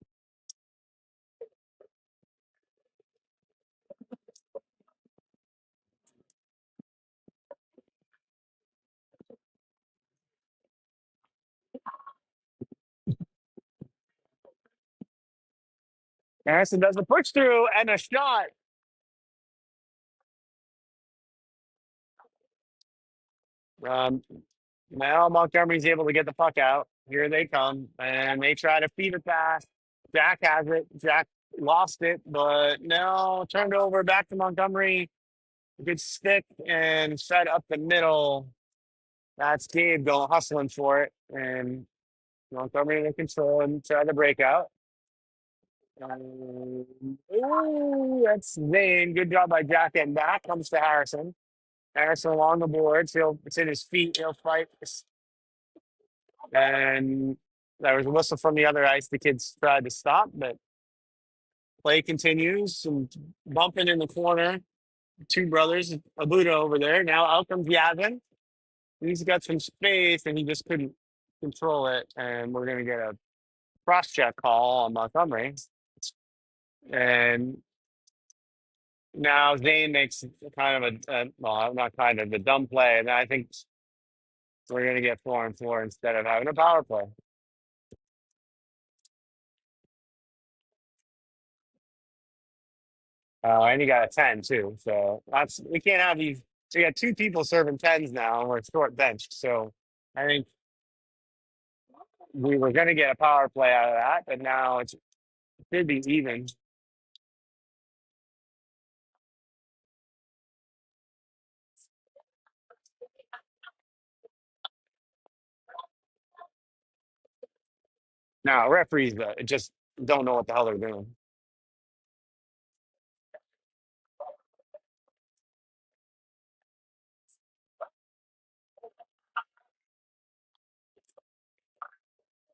Harrison does the push through and a shot. Um, Now Montgomery's able to get the puck out. Here they come, and they try to feed it pass. Jack has it. Jack lost it, but no, turned over back to Montgomery. Good stick and fed up the middle. That's Gabe going hustling for it, and Montgomery in control and try the breakout. Ooh, that's Zane. Good job by Jack. And back comes to Harrison. Harrison along the boards. It's in his feet. He'll fight. And there was a whistle from the other ice. The kids tried to stop, but play continues. Some bumping in the corner. Two brothers, Abuda over there. Now out comes Yavin. He's got some space and he just couldn't control it. And we're going to get a cross check call on Montgomery. And now Zane makes kind of well, not kind of, a dumb play. And I think we're going to get 4-4 instead of having a power play. And you got a 10 too. So we can't have these. We got two people serving 10s now and we're short benched. So I think we were going to get a power play out of that, but now it should be even. Now referees just don't know what the hell they're doing.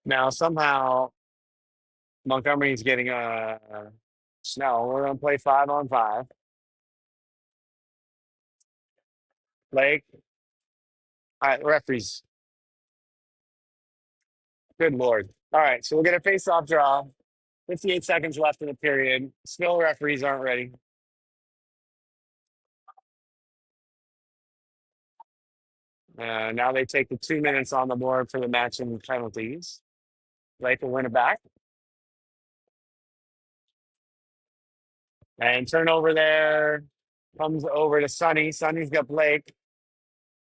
Now somehow Montgomery's getting no, we're gonna play 5-on-5. Blake, all right, referees. Good lord. All right, so we'll get a face-off draw. 58 seconds left in the period. Still referees aren't ready. Now they take the 2 minutes on the board for the matching penalties. Blake will win it back. And turnover there. Comes over to Sonny. Sonny's got Blake.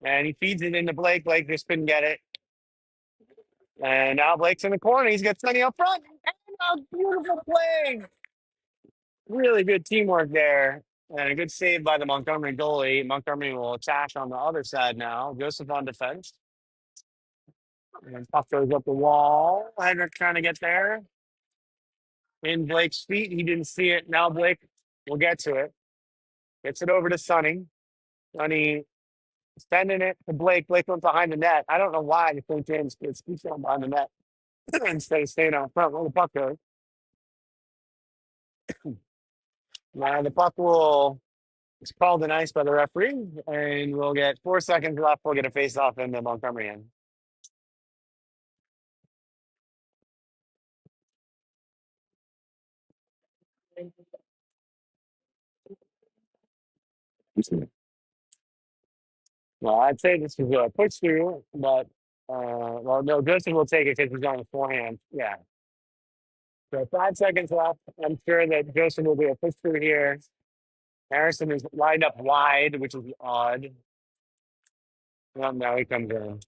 And he feeds it into Blake. Blake just couldn't get it. And now Blake's in the corner. He's got Sonny up front. And a beautiful play. Really good teamwork there. And a good save by the Montgomery goalie. Montgomery will attack on the other side now. Joseph on defense. And puck goes up the wall. Henrik trying to get there. In Blake's feet. He didn't see it. Now Blake will get to it. Gets it over to Sonny. Sonny sending it to Blake. Blake went behind the net. I don't know why the St. James kids keep going behind the net instead of staying out front where the puck goes. Now the puck will it's called an ice by the referee, and we'll get 4 seconds left. We'll get a face off in the Montgomery end. Well, I'd say this is a push through, but well, no, Joseph will take it because he's on his forehand. Yeah. So 5 seconds left. I'm sure that Joseph will be a push through here. Harrison is lined up wide, which is odd. Well, now he comes in.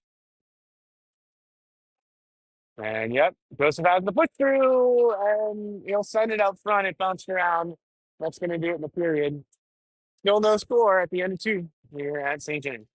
And yep, Joseph has the push through, and he'll send it out front. It bounced around. That's going to do it in the period. Still no score at the end of two here at St. James.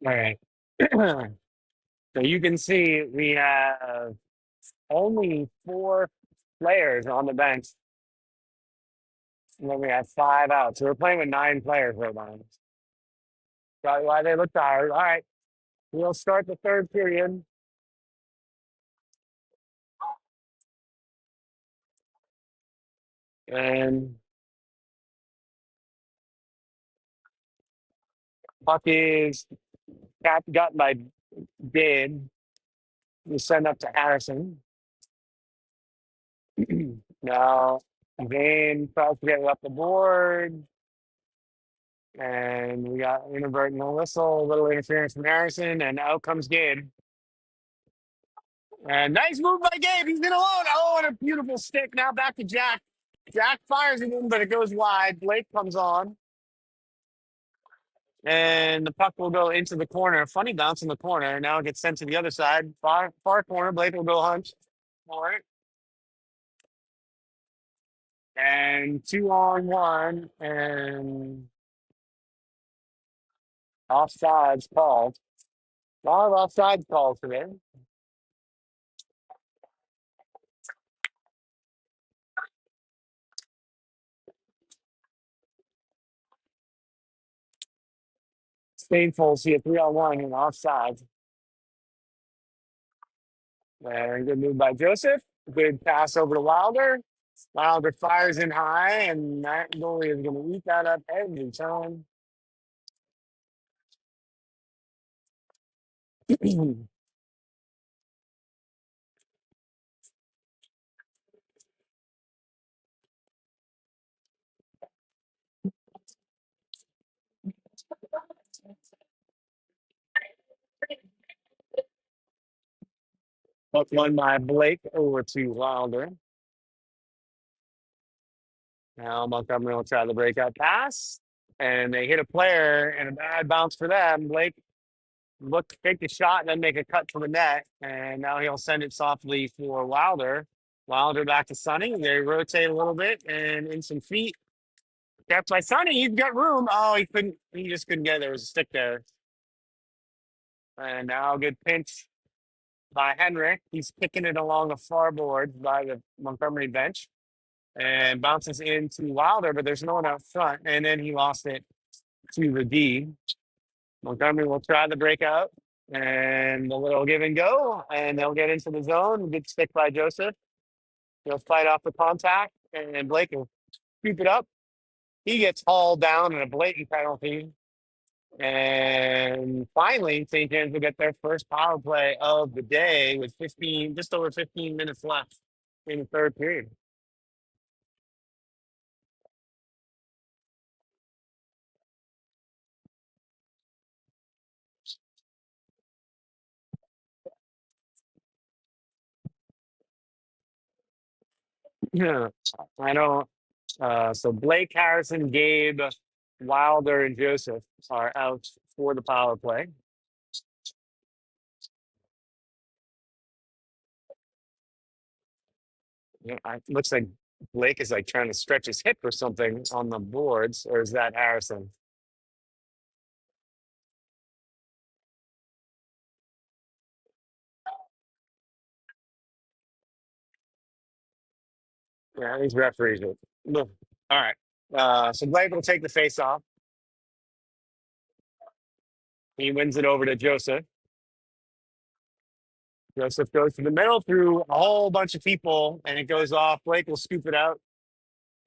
All right. So you can see we have only 4 players on the bench, and then we have 5 out. So we're playing with 9 players right now. Probably why they look tired. All right. We'll start the third period. And puck is got by Gabe. We send up to Harrison. Now, Gabe tries to get it up the board. And we got inadvertent whistle, a little interference from Harrison, and out comes Gabe. And nice move by Gabe. He's in alone. Oh, and a beautiful stick. Now back to Jack. Jack fires it in, but it goes wide. Blake comes on. And the puck will go into the corner. Funny bounce in the corner. Now it gets sent to the other side. Far corner. Blake will go hunt for it. And 2-on-1. And offsides called. A lot of offsides calls today. Painful. See a 3-on-1 and offside. And good move by Joseph. Good pass over to Wilder. Wilder fires in high, and that goalie is going to eat that up every time. Puck won by Blake over to Wilder. Now Montgomery will try the breakout pass, and they hit a player, and a bad bounce for them. Blake take the shot, and then make a cut to the net, and now he'll send it softly for Wilder. Wilder back to Sonny. They rotate a little bit, and in some feet. Kept by Sonny. He's got room. Oh, he couldn't. He just couldn't get it. There was a stick there. And now a good pinch by Henrik. He's kicking it along the far board by the Montgomery bench and bounces into Wilder, but there's no one out front. And then he lost it to the D. Montgomery will try the breakout and a little give and go, and they'll get into the zone. Good stick by Joseph. He'll fight off the contact, and Blake will scoop it up. He gets hauled down in a blatant penalty. And finally, St. James will get their first power play of the day with just over 15 minutes left in the third period. Yeah, I don't. So Blake, Harrison, Gabe, Wilder, and Joseph are out for the power play. Yeah, it looks like Blake is like trying to stretch his hip or something on the boards, or is that Harrison? Yeah, these referees are. Look. All right. So Blake will take the face off. He wins it over to Joseph. Joseph goes to the middle through a whole bunch of people, and it goes off. Blake will scoop it out,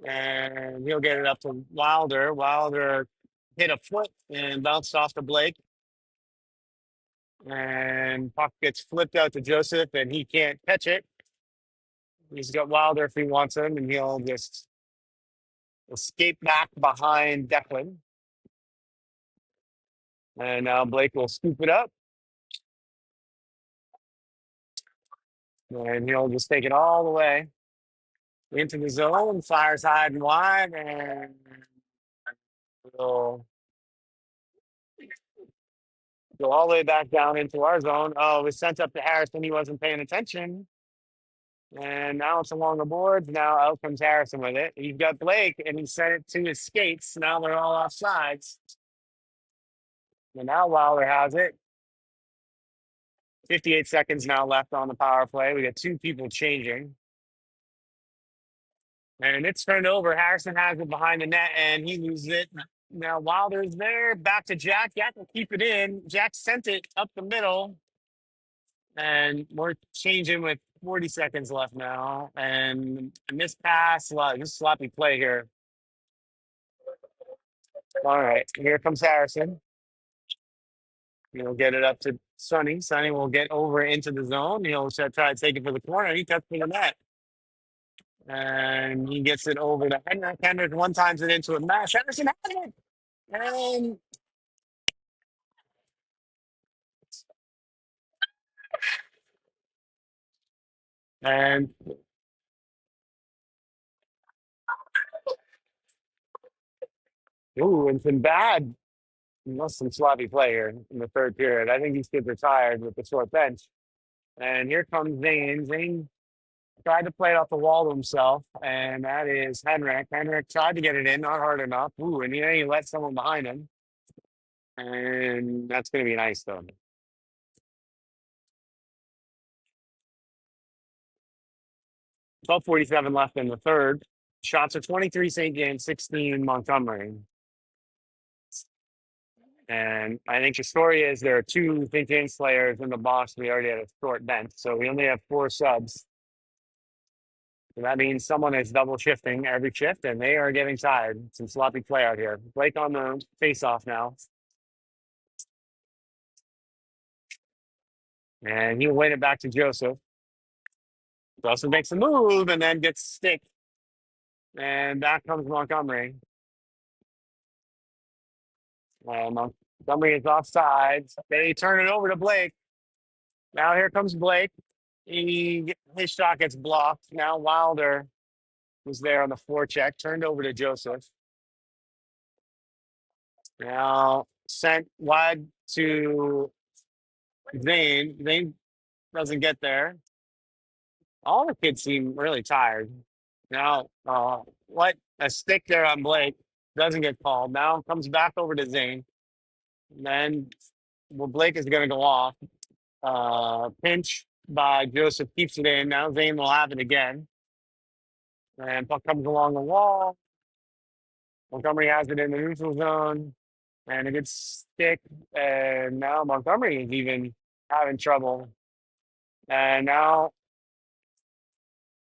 and he'll get it up to Wilder. Wilder hit a foot and bounced off to Blake. And puck gets flipped out to Joseph, and he can't catch it. He's got Wilder if he wants him, and he'll just escape back behind Declan. And now Blake will scoop it up. And he'll just take it all the way into the zone, fires high and wide, and will go all the way back down into our zone. Oh, it was sent up to Harrison. He wasn't paying attention. And now it's along the boards. Now out comes Harrison with it. He's got Blake, and he sent it to his skates. Now they're all off sides. And now Wilder has it. 58 seconds now left on the power play. We got two people changing. And it's turned over. Harrison has it behind the net, and he loses it. Now Wilder's there. Back to Jack. Jack will keep it in. Jack sent it up the middle. And we're changing with 40 seconds left now. And this pass, this sloppy play here. All right, here comes Harrison. He'll get it up to Sonny. Sonny will get over into the zone. He'll try to take it for the corner. He cuts for the net. And he gets it over to Henrik. Henrik one times it into a mash. Harrison has it. And ooh, it's been bad. Some sloppy play here in the third period. I think these kids are tired with the short bench. And here comes Zane. Zane tried to play it off the wall to himself, and that is Henrik. Henrik tried to get it in, not hard enough. Ooh, and he let someone behind him. And that's going to be nice, though. 12:47 left in the third. Shots are 23 St. James, 16 Montgomery. And I think the story is there are two think tank slayers in the box. We already had a short bench, so we only have four subs. So that means someone is double shifting every shift, and they are getting tired. Some sloppy play out here. Blake on the face-off now, and he'll win it back to Joseph. Joseph makes a move and then gets stick, and back comes Montgomery. Montgomery is offside. They turn it over to Blake. Now here comes Blake. His shot gets blocked. Now Wilder was there on the forecheck, turned over to Joseph. Now sent wide to Zane. Zane doesn't get there. All the kids seem really tired. Now, what a stick there on Blake. Doesn't get called. Now comes back over to Zane. And then Blake is going to go off. Pinch by Joseph keeps it in. Now Zane will have it again. And puck comes along the wall. Montgomery has it in the neutral zone. And a good stick. And now Montgomery is even having trouble. And now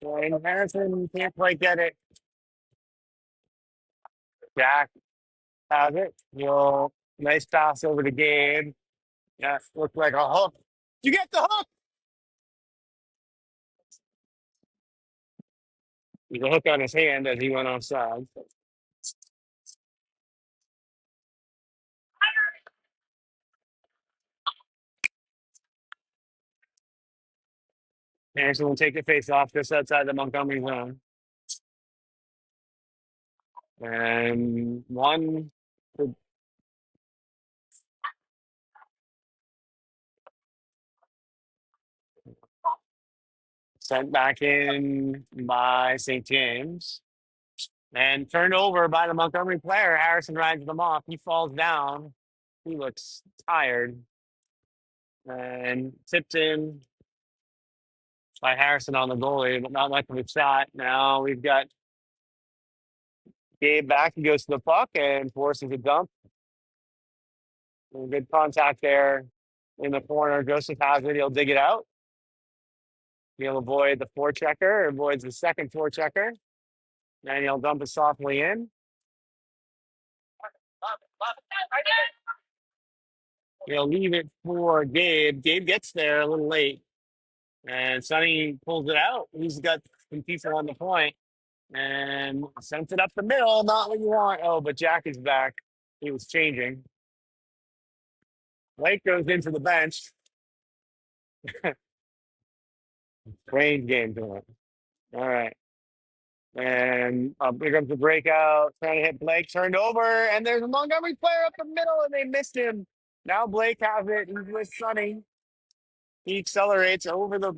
Wayne Harrison can't quite get it. Jack has it. Nice pass over to Gabe. Yeah, looked like a hook. You get the hook. There's a hook on his hand as he went offside. Harrison will take the face off just outside the Montgomery zone. And one sent back in by St. James. And turned over by the Montgomery player. Harrison rides them off. He falls down. He looks tired. And tipped in by Harrison on the goalie, but not much of a shot. Now we've got Gabe back. He goes to the puck and forces a dump. Good contact there in the corner. Joseph has it. He'll dig it out. He'll avoid the forechecker, avoids the second forechecker. And he'll dump it softly in. He'll leave it for Gabe. Gabe gets there a little late. And Sonny pulls it out. He's got some people on the point and sends it up the middle. Not what you want. Oh, but Jack is back. He was changing. Blake goes into the bench. Strange game tonight. All right. And here comes the breakout. Trying to hit Blake. Turned over. And there's a Montgomery player up the middle, and they missed him. Now Blake has it. He's with Sonny. He accelerates over the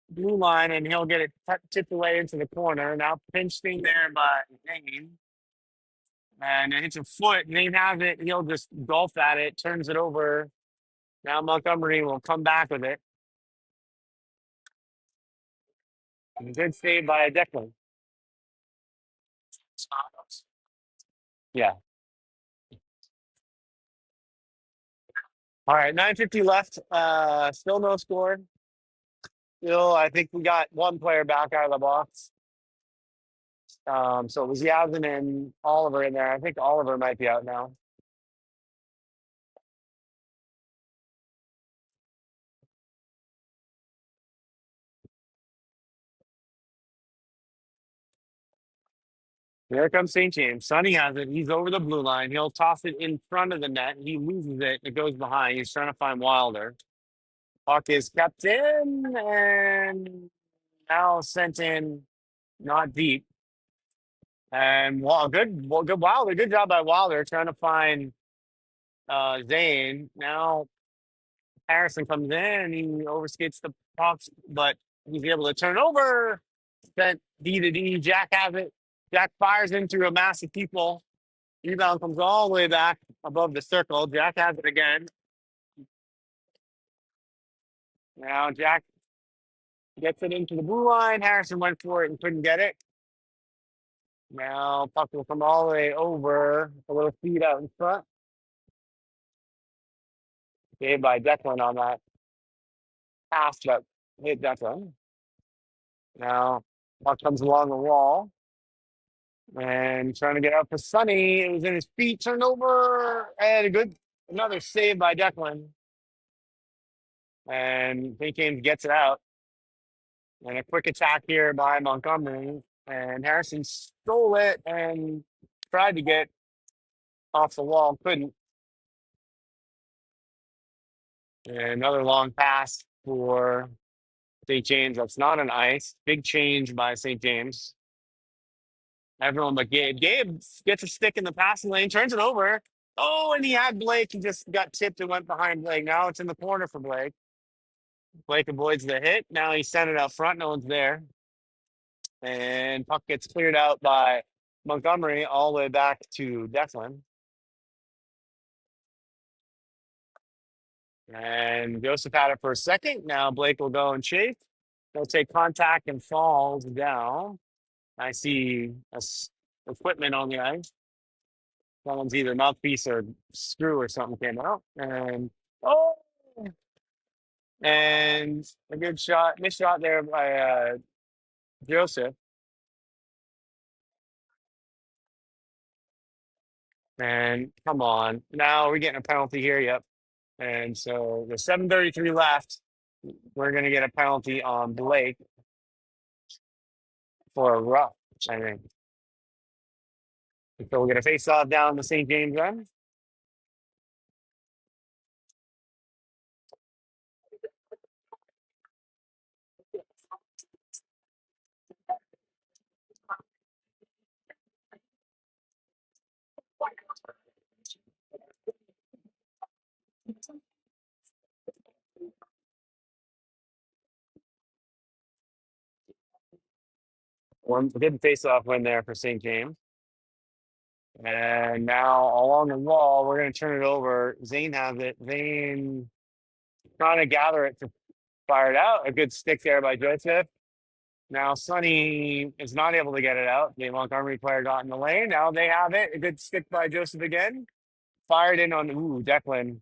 blue line, and he'll get it tipped away into the corner. Now pinched in there by Zane. And it hits a foot. Zane has it. He'll just golf at it. Turns it over. Now Montgomery will come back with it. Good save by Declan. Yeah. All right, 9:50 left. Still no score. Still, I think we got one player back out of the box. So it was Yasmin and Oliver in there. I think Oliver might be out now. Here comes St. James. Sonny has it. He's over the blue line. He'll toss it in front of the net. He loses it. It goes behind. He's trying to find Wilder. Puck is kept in and now sent in, not deep. And good Wilder. Good job by Wilder trying to find Zane. Now Harrison comes in and he overskates the pucks, but he's able to turn over. Sent D to D. Jack has it. Jack fires into a mass of people. Rebound comes all the way back above the circle. Jack has it again. Now Jack gets it into the blue line. Harrison went for it and couldn't get it. Now puck will come all the way over. A little feed out in front. Saved by Declan on that pass that hit Declan. Now, puck comes along the wall and trying to get out for Sonny. It was in his feet, turned over, and another save by Declan. And St. James gets it out. And a quick attack here by Montgomery. And Harrison stole it and tried to get off the wall, couldn't. And another long pass for St. James. That's not an ice. Big change by St. James. Everyone but Gabe. Gabe gets a stick in the passing lane, turns it over. Oh, and he had Blake. He just got tipped and went behind Blake. Now it's in the corner for Blake. Blake avoids the hit. Now he sent it out front. No one's there. And puck gets cleared out by Montgomery all the way back to Declan. And Joseph had it for a second. Now Blake will go and chase. He'll take contact and falls down. I see equipment on the ice. Someone's either mouthpiece or screw or something came out. And a good shot, missed shot there by Joseph. And come on, now we're getting a penalty here. Yep. And so the 7:33 left. We're gonna get a penalty on Blake for a rough, I think. So we're gonna face off down the St. James run. One good face-off win there for St. James. And now along the wall, we're going to turn it over. Zane has it. Zane trying to gather it to fire it out. A good stick there by Joseph. Now Sonny is not able to get it out. The Montgomery player got in the lane. Now they have it. A good stick by Joseph again. Fired in on, Declan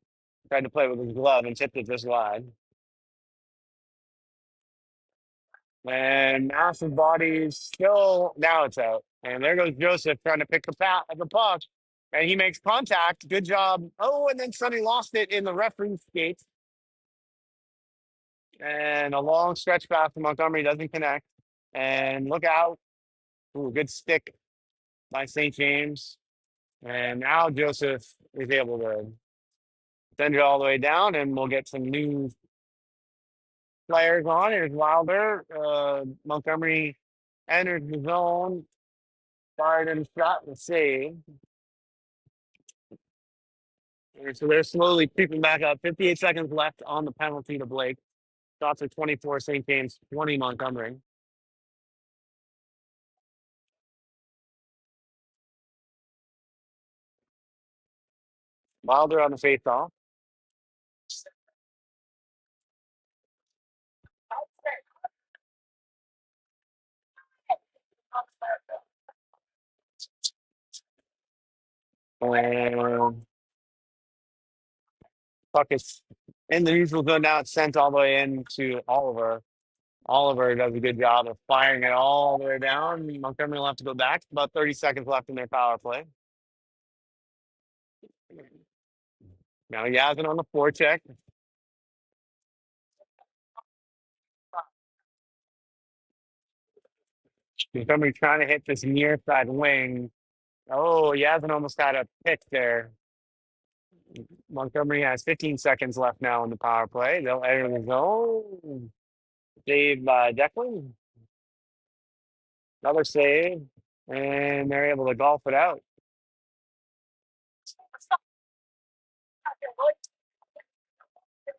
tried to play with his glove and tipped it just wide. And massive bodies still, now it's out. And there goes Joseph trying to pick the puck. And he makes contact. Good job. Oh, and then Sonny lost it in the referee's skates. And a long stretch pass to Montgomery doesn't connect. And look out. Ooh, good stick by St. James. And now Joseph is able to send it all the way down, and we'll get some new players on. Here's Wilder. Montgomery enters the zone. Fired and shot and save. And so they're slowly creeping back up. 58 seconds left on the penalty to Blake. Shots are 24 St. James, 20 Montgomery. Wilder on the faceoff. And puck is in the neutral zone now. It's sent all the way into Oliver. Oliver does a good job of firing it all the way down. Montgomery will have to go back. About 30 seconds left in their power play. Now Yazin on the forecheck. Montgomery trying to hit this near side wing. Oh, Yazin almost got a pick there. Montgomery has 15 seconds left now in the power play. They'll enter the zone. Save by Declan. Another save. And they're able to golf it out.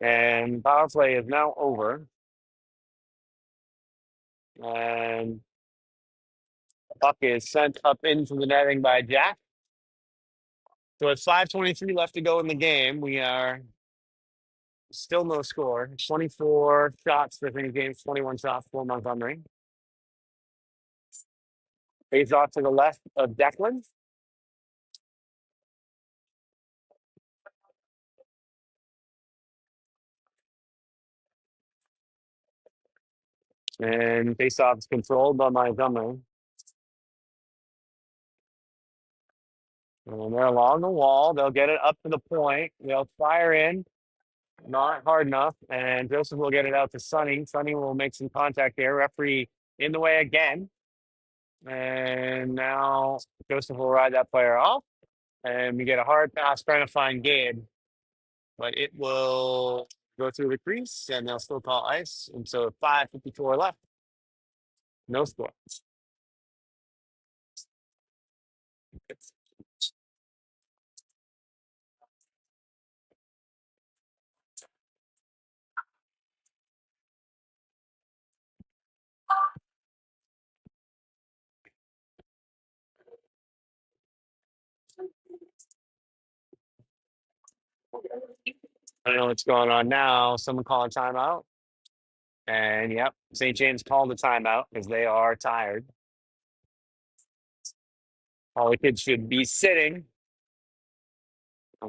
And power play is now over. And puck is sent up into the netting by Jack. So it's 5:23 left to go in the game. We are still no score. 24 shots for the game, 21 shots for Montgomery. Face off to the left of Declan. And face-off is controlled by Montgomery. And they're along the wall. They'll get it up to the point. They'll fire in. Not hard enough. And Joseph will get it out to Sonny. Sonny will make some contact there. Referee in the way again. And now Joseph will ride that player off. And we get a hard pass trying to find Gabe. But it will go through the crease and they'll still call ice. And so 5:54 left. No score. I don't know what's going on now. Someone call a timeout. And yep, St. James called a timeout because they are tired. All the kids should be sitting.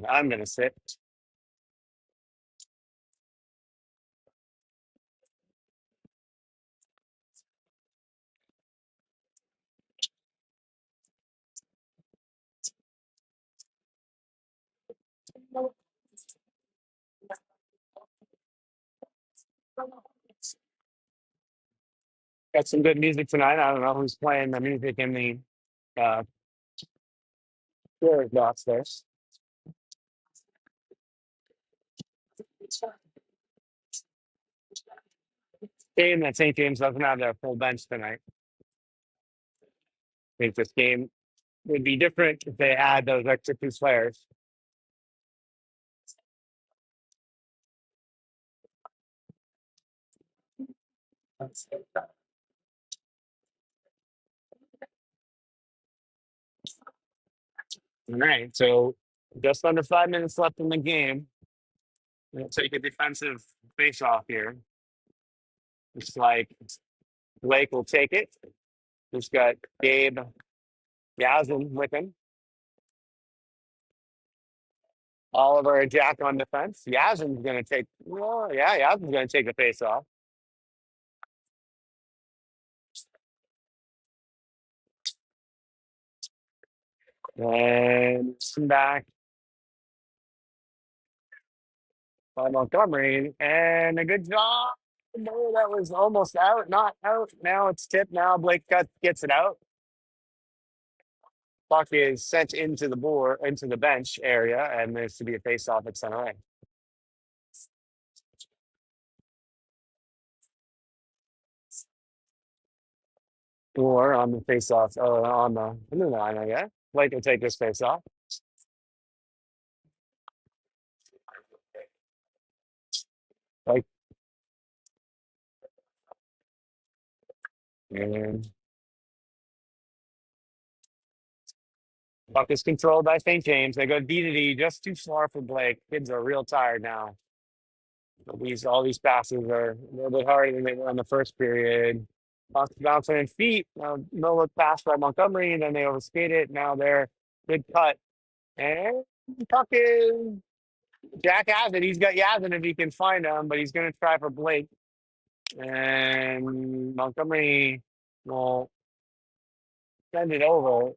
I'm going to sit. Got some good music tonight. I don't know who's playing the music in the storage box there. Game that St. James doesn't have their full bench tonight. I think this game would be different if they had those extra two players. All right, so just under 5 minutes left in the game. We'll take a defensive face-off here. It's like Blake will take it. He's got Gabe Yazin with him. Oliver and Jack on defense. Yazin's going to take. Well, yeah, Yazin's going to take the face-off. And back by Montgomery. And a good job. No, that was almost out. Not out. Now it's tipped. Now Blake gets it out. Puck is sent into the board, into the bench area, and there's to be a face-off at center line. Or on the face-off, on the blue line, I guess. Blake will take this face-off. Like, and puck is controlled by St. James. They go D to D, just too far for Blake. Kids are real tired now. All these passes are a little bit harder than they were in the first period. Puck's bouncing in feet. No look pass by Montgomery, and then they overskate it. Now they're good cut. And puck is Jack has it. He's got Yazin if he can find him, but he's going to try for Blake. And Montgomery will send it over.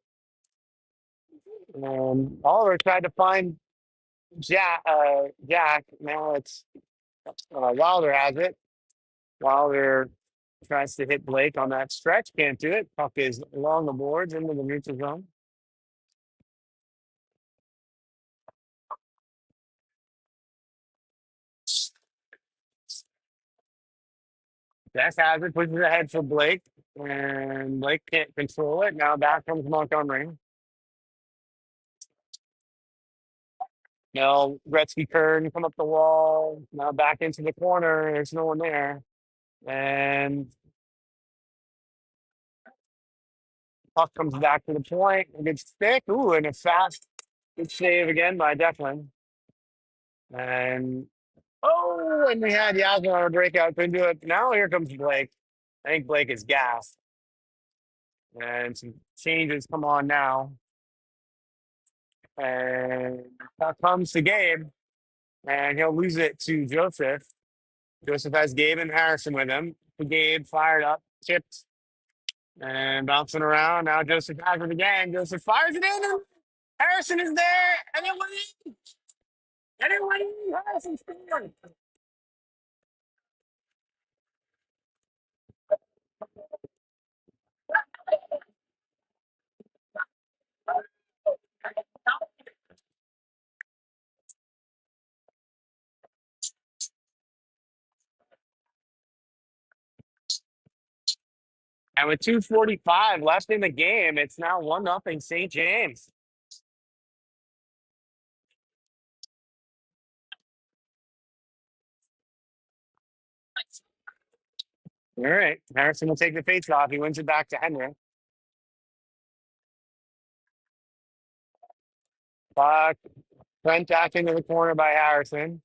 Oliver tried to find Jack. Now it's Wilder has it. Wilder tries to hit Blake on that stretch. Can't do it. Puck is along the boards into the neutral zone. Jack has it. Pushes it ahead for Blake. And Blake can't control it. Now back comes Montgomery. Now Gretzky Kern come up the wall. Now back into the corner. There's no one there. And puck comes back to the point. It gets thick. Ooh, and a fast good save again by Declan. And and we had Yasmin on a breakout. Couldn't do it. Now here comes Blake. I think Blake is gassed. And some changes come on now. And puck comes to Gabe. And he'll lose it to Joseph. Joseph has Gabe and Harrison with him. Gabe fired up, tipped, and bouncing around. Now Joseph has it again. Joseph fires it in. And Harrison is there. And it went in. And it went in. Harrison scored. And with 2:45 left in the game, it's now 1-0 St. James. All right. Harrison will take the face off. He wins it back to Henry. Puck sent back into the corner by Harrison.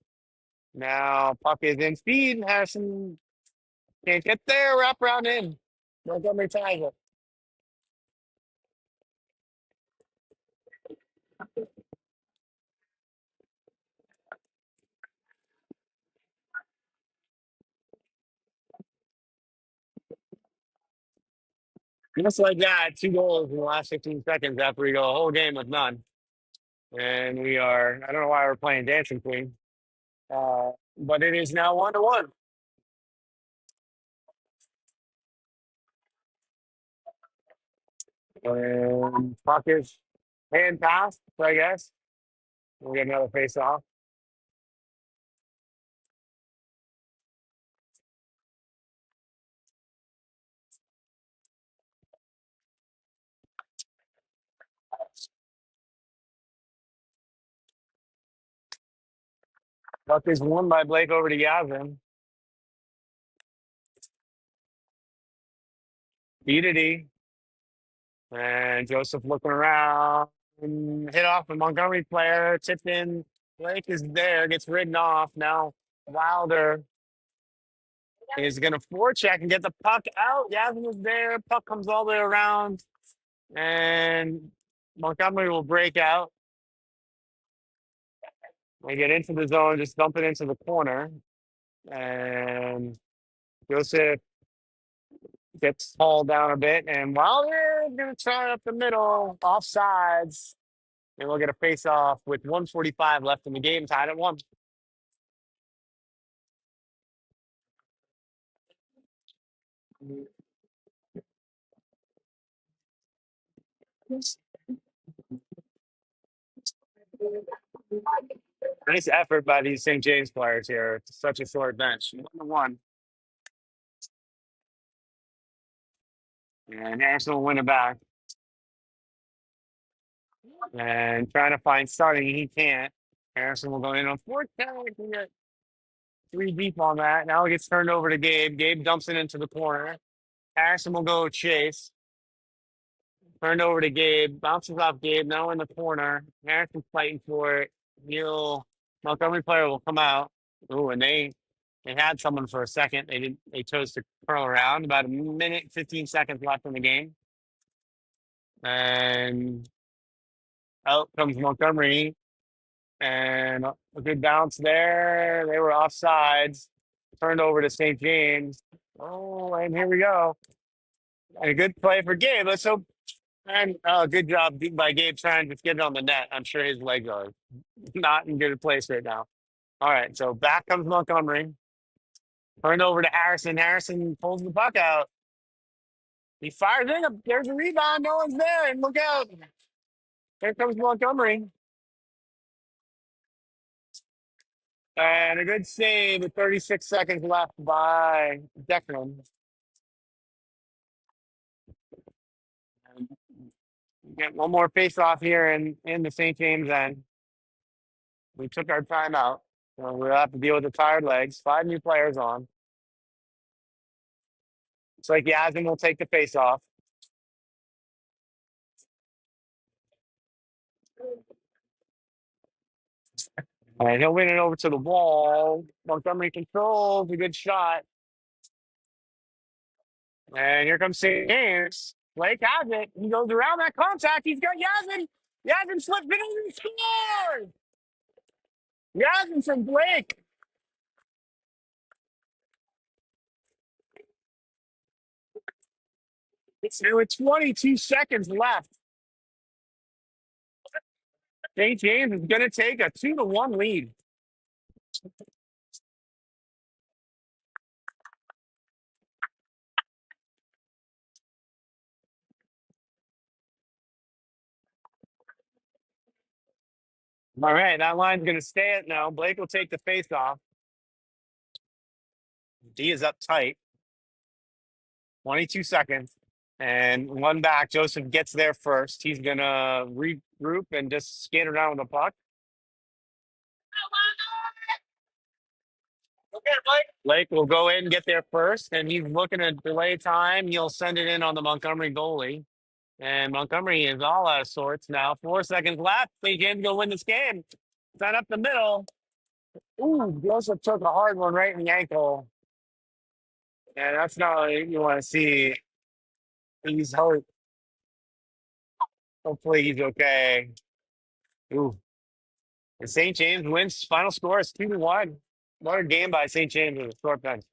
Now puck is in speed. Harrison can't get there. Wrap around in. Montgomery ties it. Just like that, 2 goals in the last 15 seconds after we go a whole game with none. And we are, I don't know why we're playing Dancing Queen, but it is now 1-1. And puck is hand passed, I guess. We'll get another face off. Puck is won by Blake over to Yavin. Unity. And Joseph looking around. Hit off a Montgomery player. Tipped in. Blake is there. Gets ridden off. Now Wilder is going to forecheck and get the puck out. Yavin is there. Puck comes all the way around. And Montgomery will break out. They get into the zone, just dump it into the corner. And Joseph gets hauled down a bit. And Wilder is going to try up the middle, offsides. And we'll get a face off with 1:45 left in the game, tied at 1. Nice effort by these St. James players here. It's such a short bench. 1-1. And Harrison will win it back. And trying to find starting, he can't. Harrison will go in on 4th down. We can get 3 deep on that. Now it gets turned over to Gabe. Gabe dumps it into the corner. Harrison will go chase. Turned over to Gabe. Bounces off Gabe. Now in the corner. Harrison's fighting for it. Montgomery player will come out. Ooh, and they had someone for a second. They chose to curl around. About a minute, 15 seconds left in the game. And out comes Montgomery. And a good bounce there. They were offsides. Turned over to St. James. Oh, and here we go. And a good play for Gabe. Let's hope. And good job by Gabe trying to just get it on the net. I'm sure his legs are not in good place right now. All right, so back comes Montgomery. Turned over to Harrison. Harrison pulls the puck out. He fires in. There's a rebound. No one's there. And look out. Here comes Montgomery. And a good save with 36 seconds left by Declan. Get one more face off here in the St. James end. We took our time out. So we'll have to deal with the tired legs. 5 new players on. It's like Yasmin will take the face off. And he'll win it over to the wall. Montgomery controls a good shot. And here comes St. James. Blake has it. He goes around that contact. He's got Yasmin. Yasmin slips it in and scores. Yasmin from Blake. There were 22 seconds left. St. James is going to take a 2-1 lead. All right, that line's going to stay it now. Blake will take the face off. D is up tight. 22 seconds. And one back. Joseph gets there first. He's going to regroup and just skate around with the puck. Blake will go in and get there first, and he's looking to delay time. He'll send it in on the Montgomery goalie. And Montgomery is all out of sorts now. 4 seconds left. St. James going to win this game. Set up the middle. Ooh, Joseph took a hard one right in the ankle. And that's not what you want to see. He's hurt. Hopefully he's okay. Ooh. And St. James wins. Final score is 2-1. What a game by St. James with a short bench.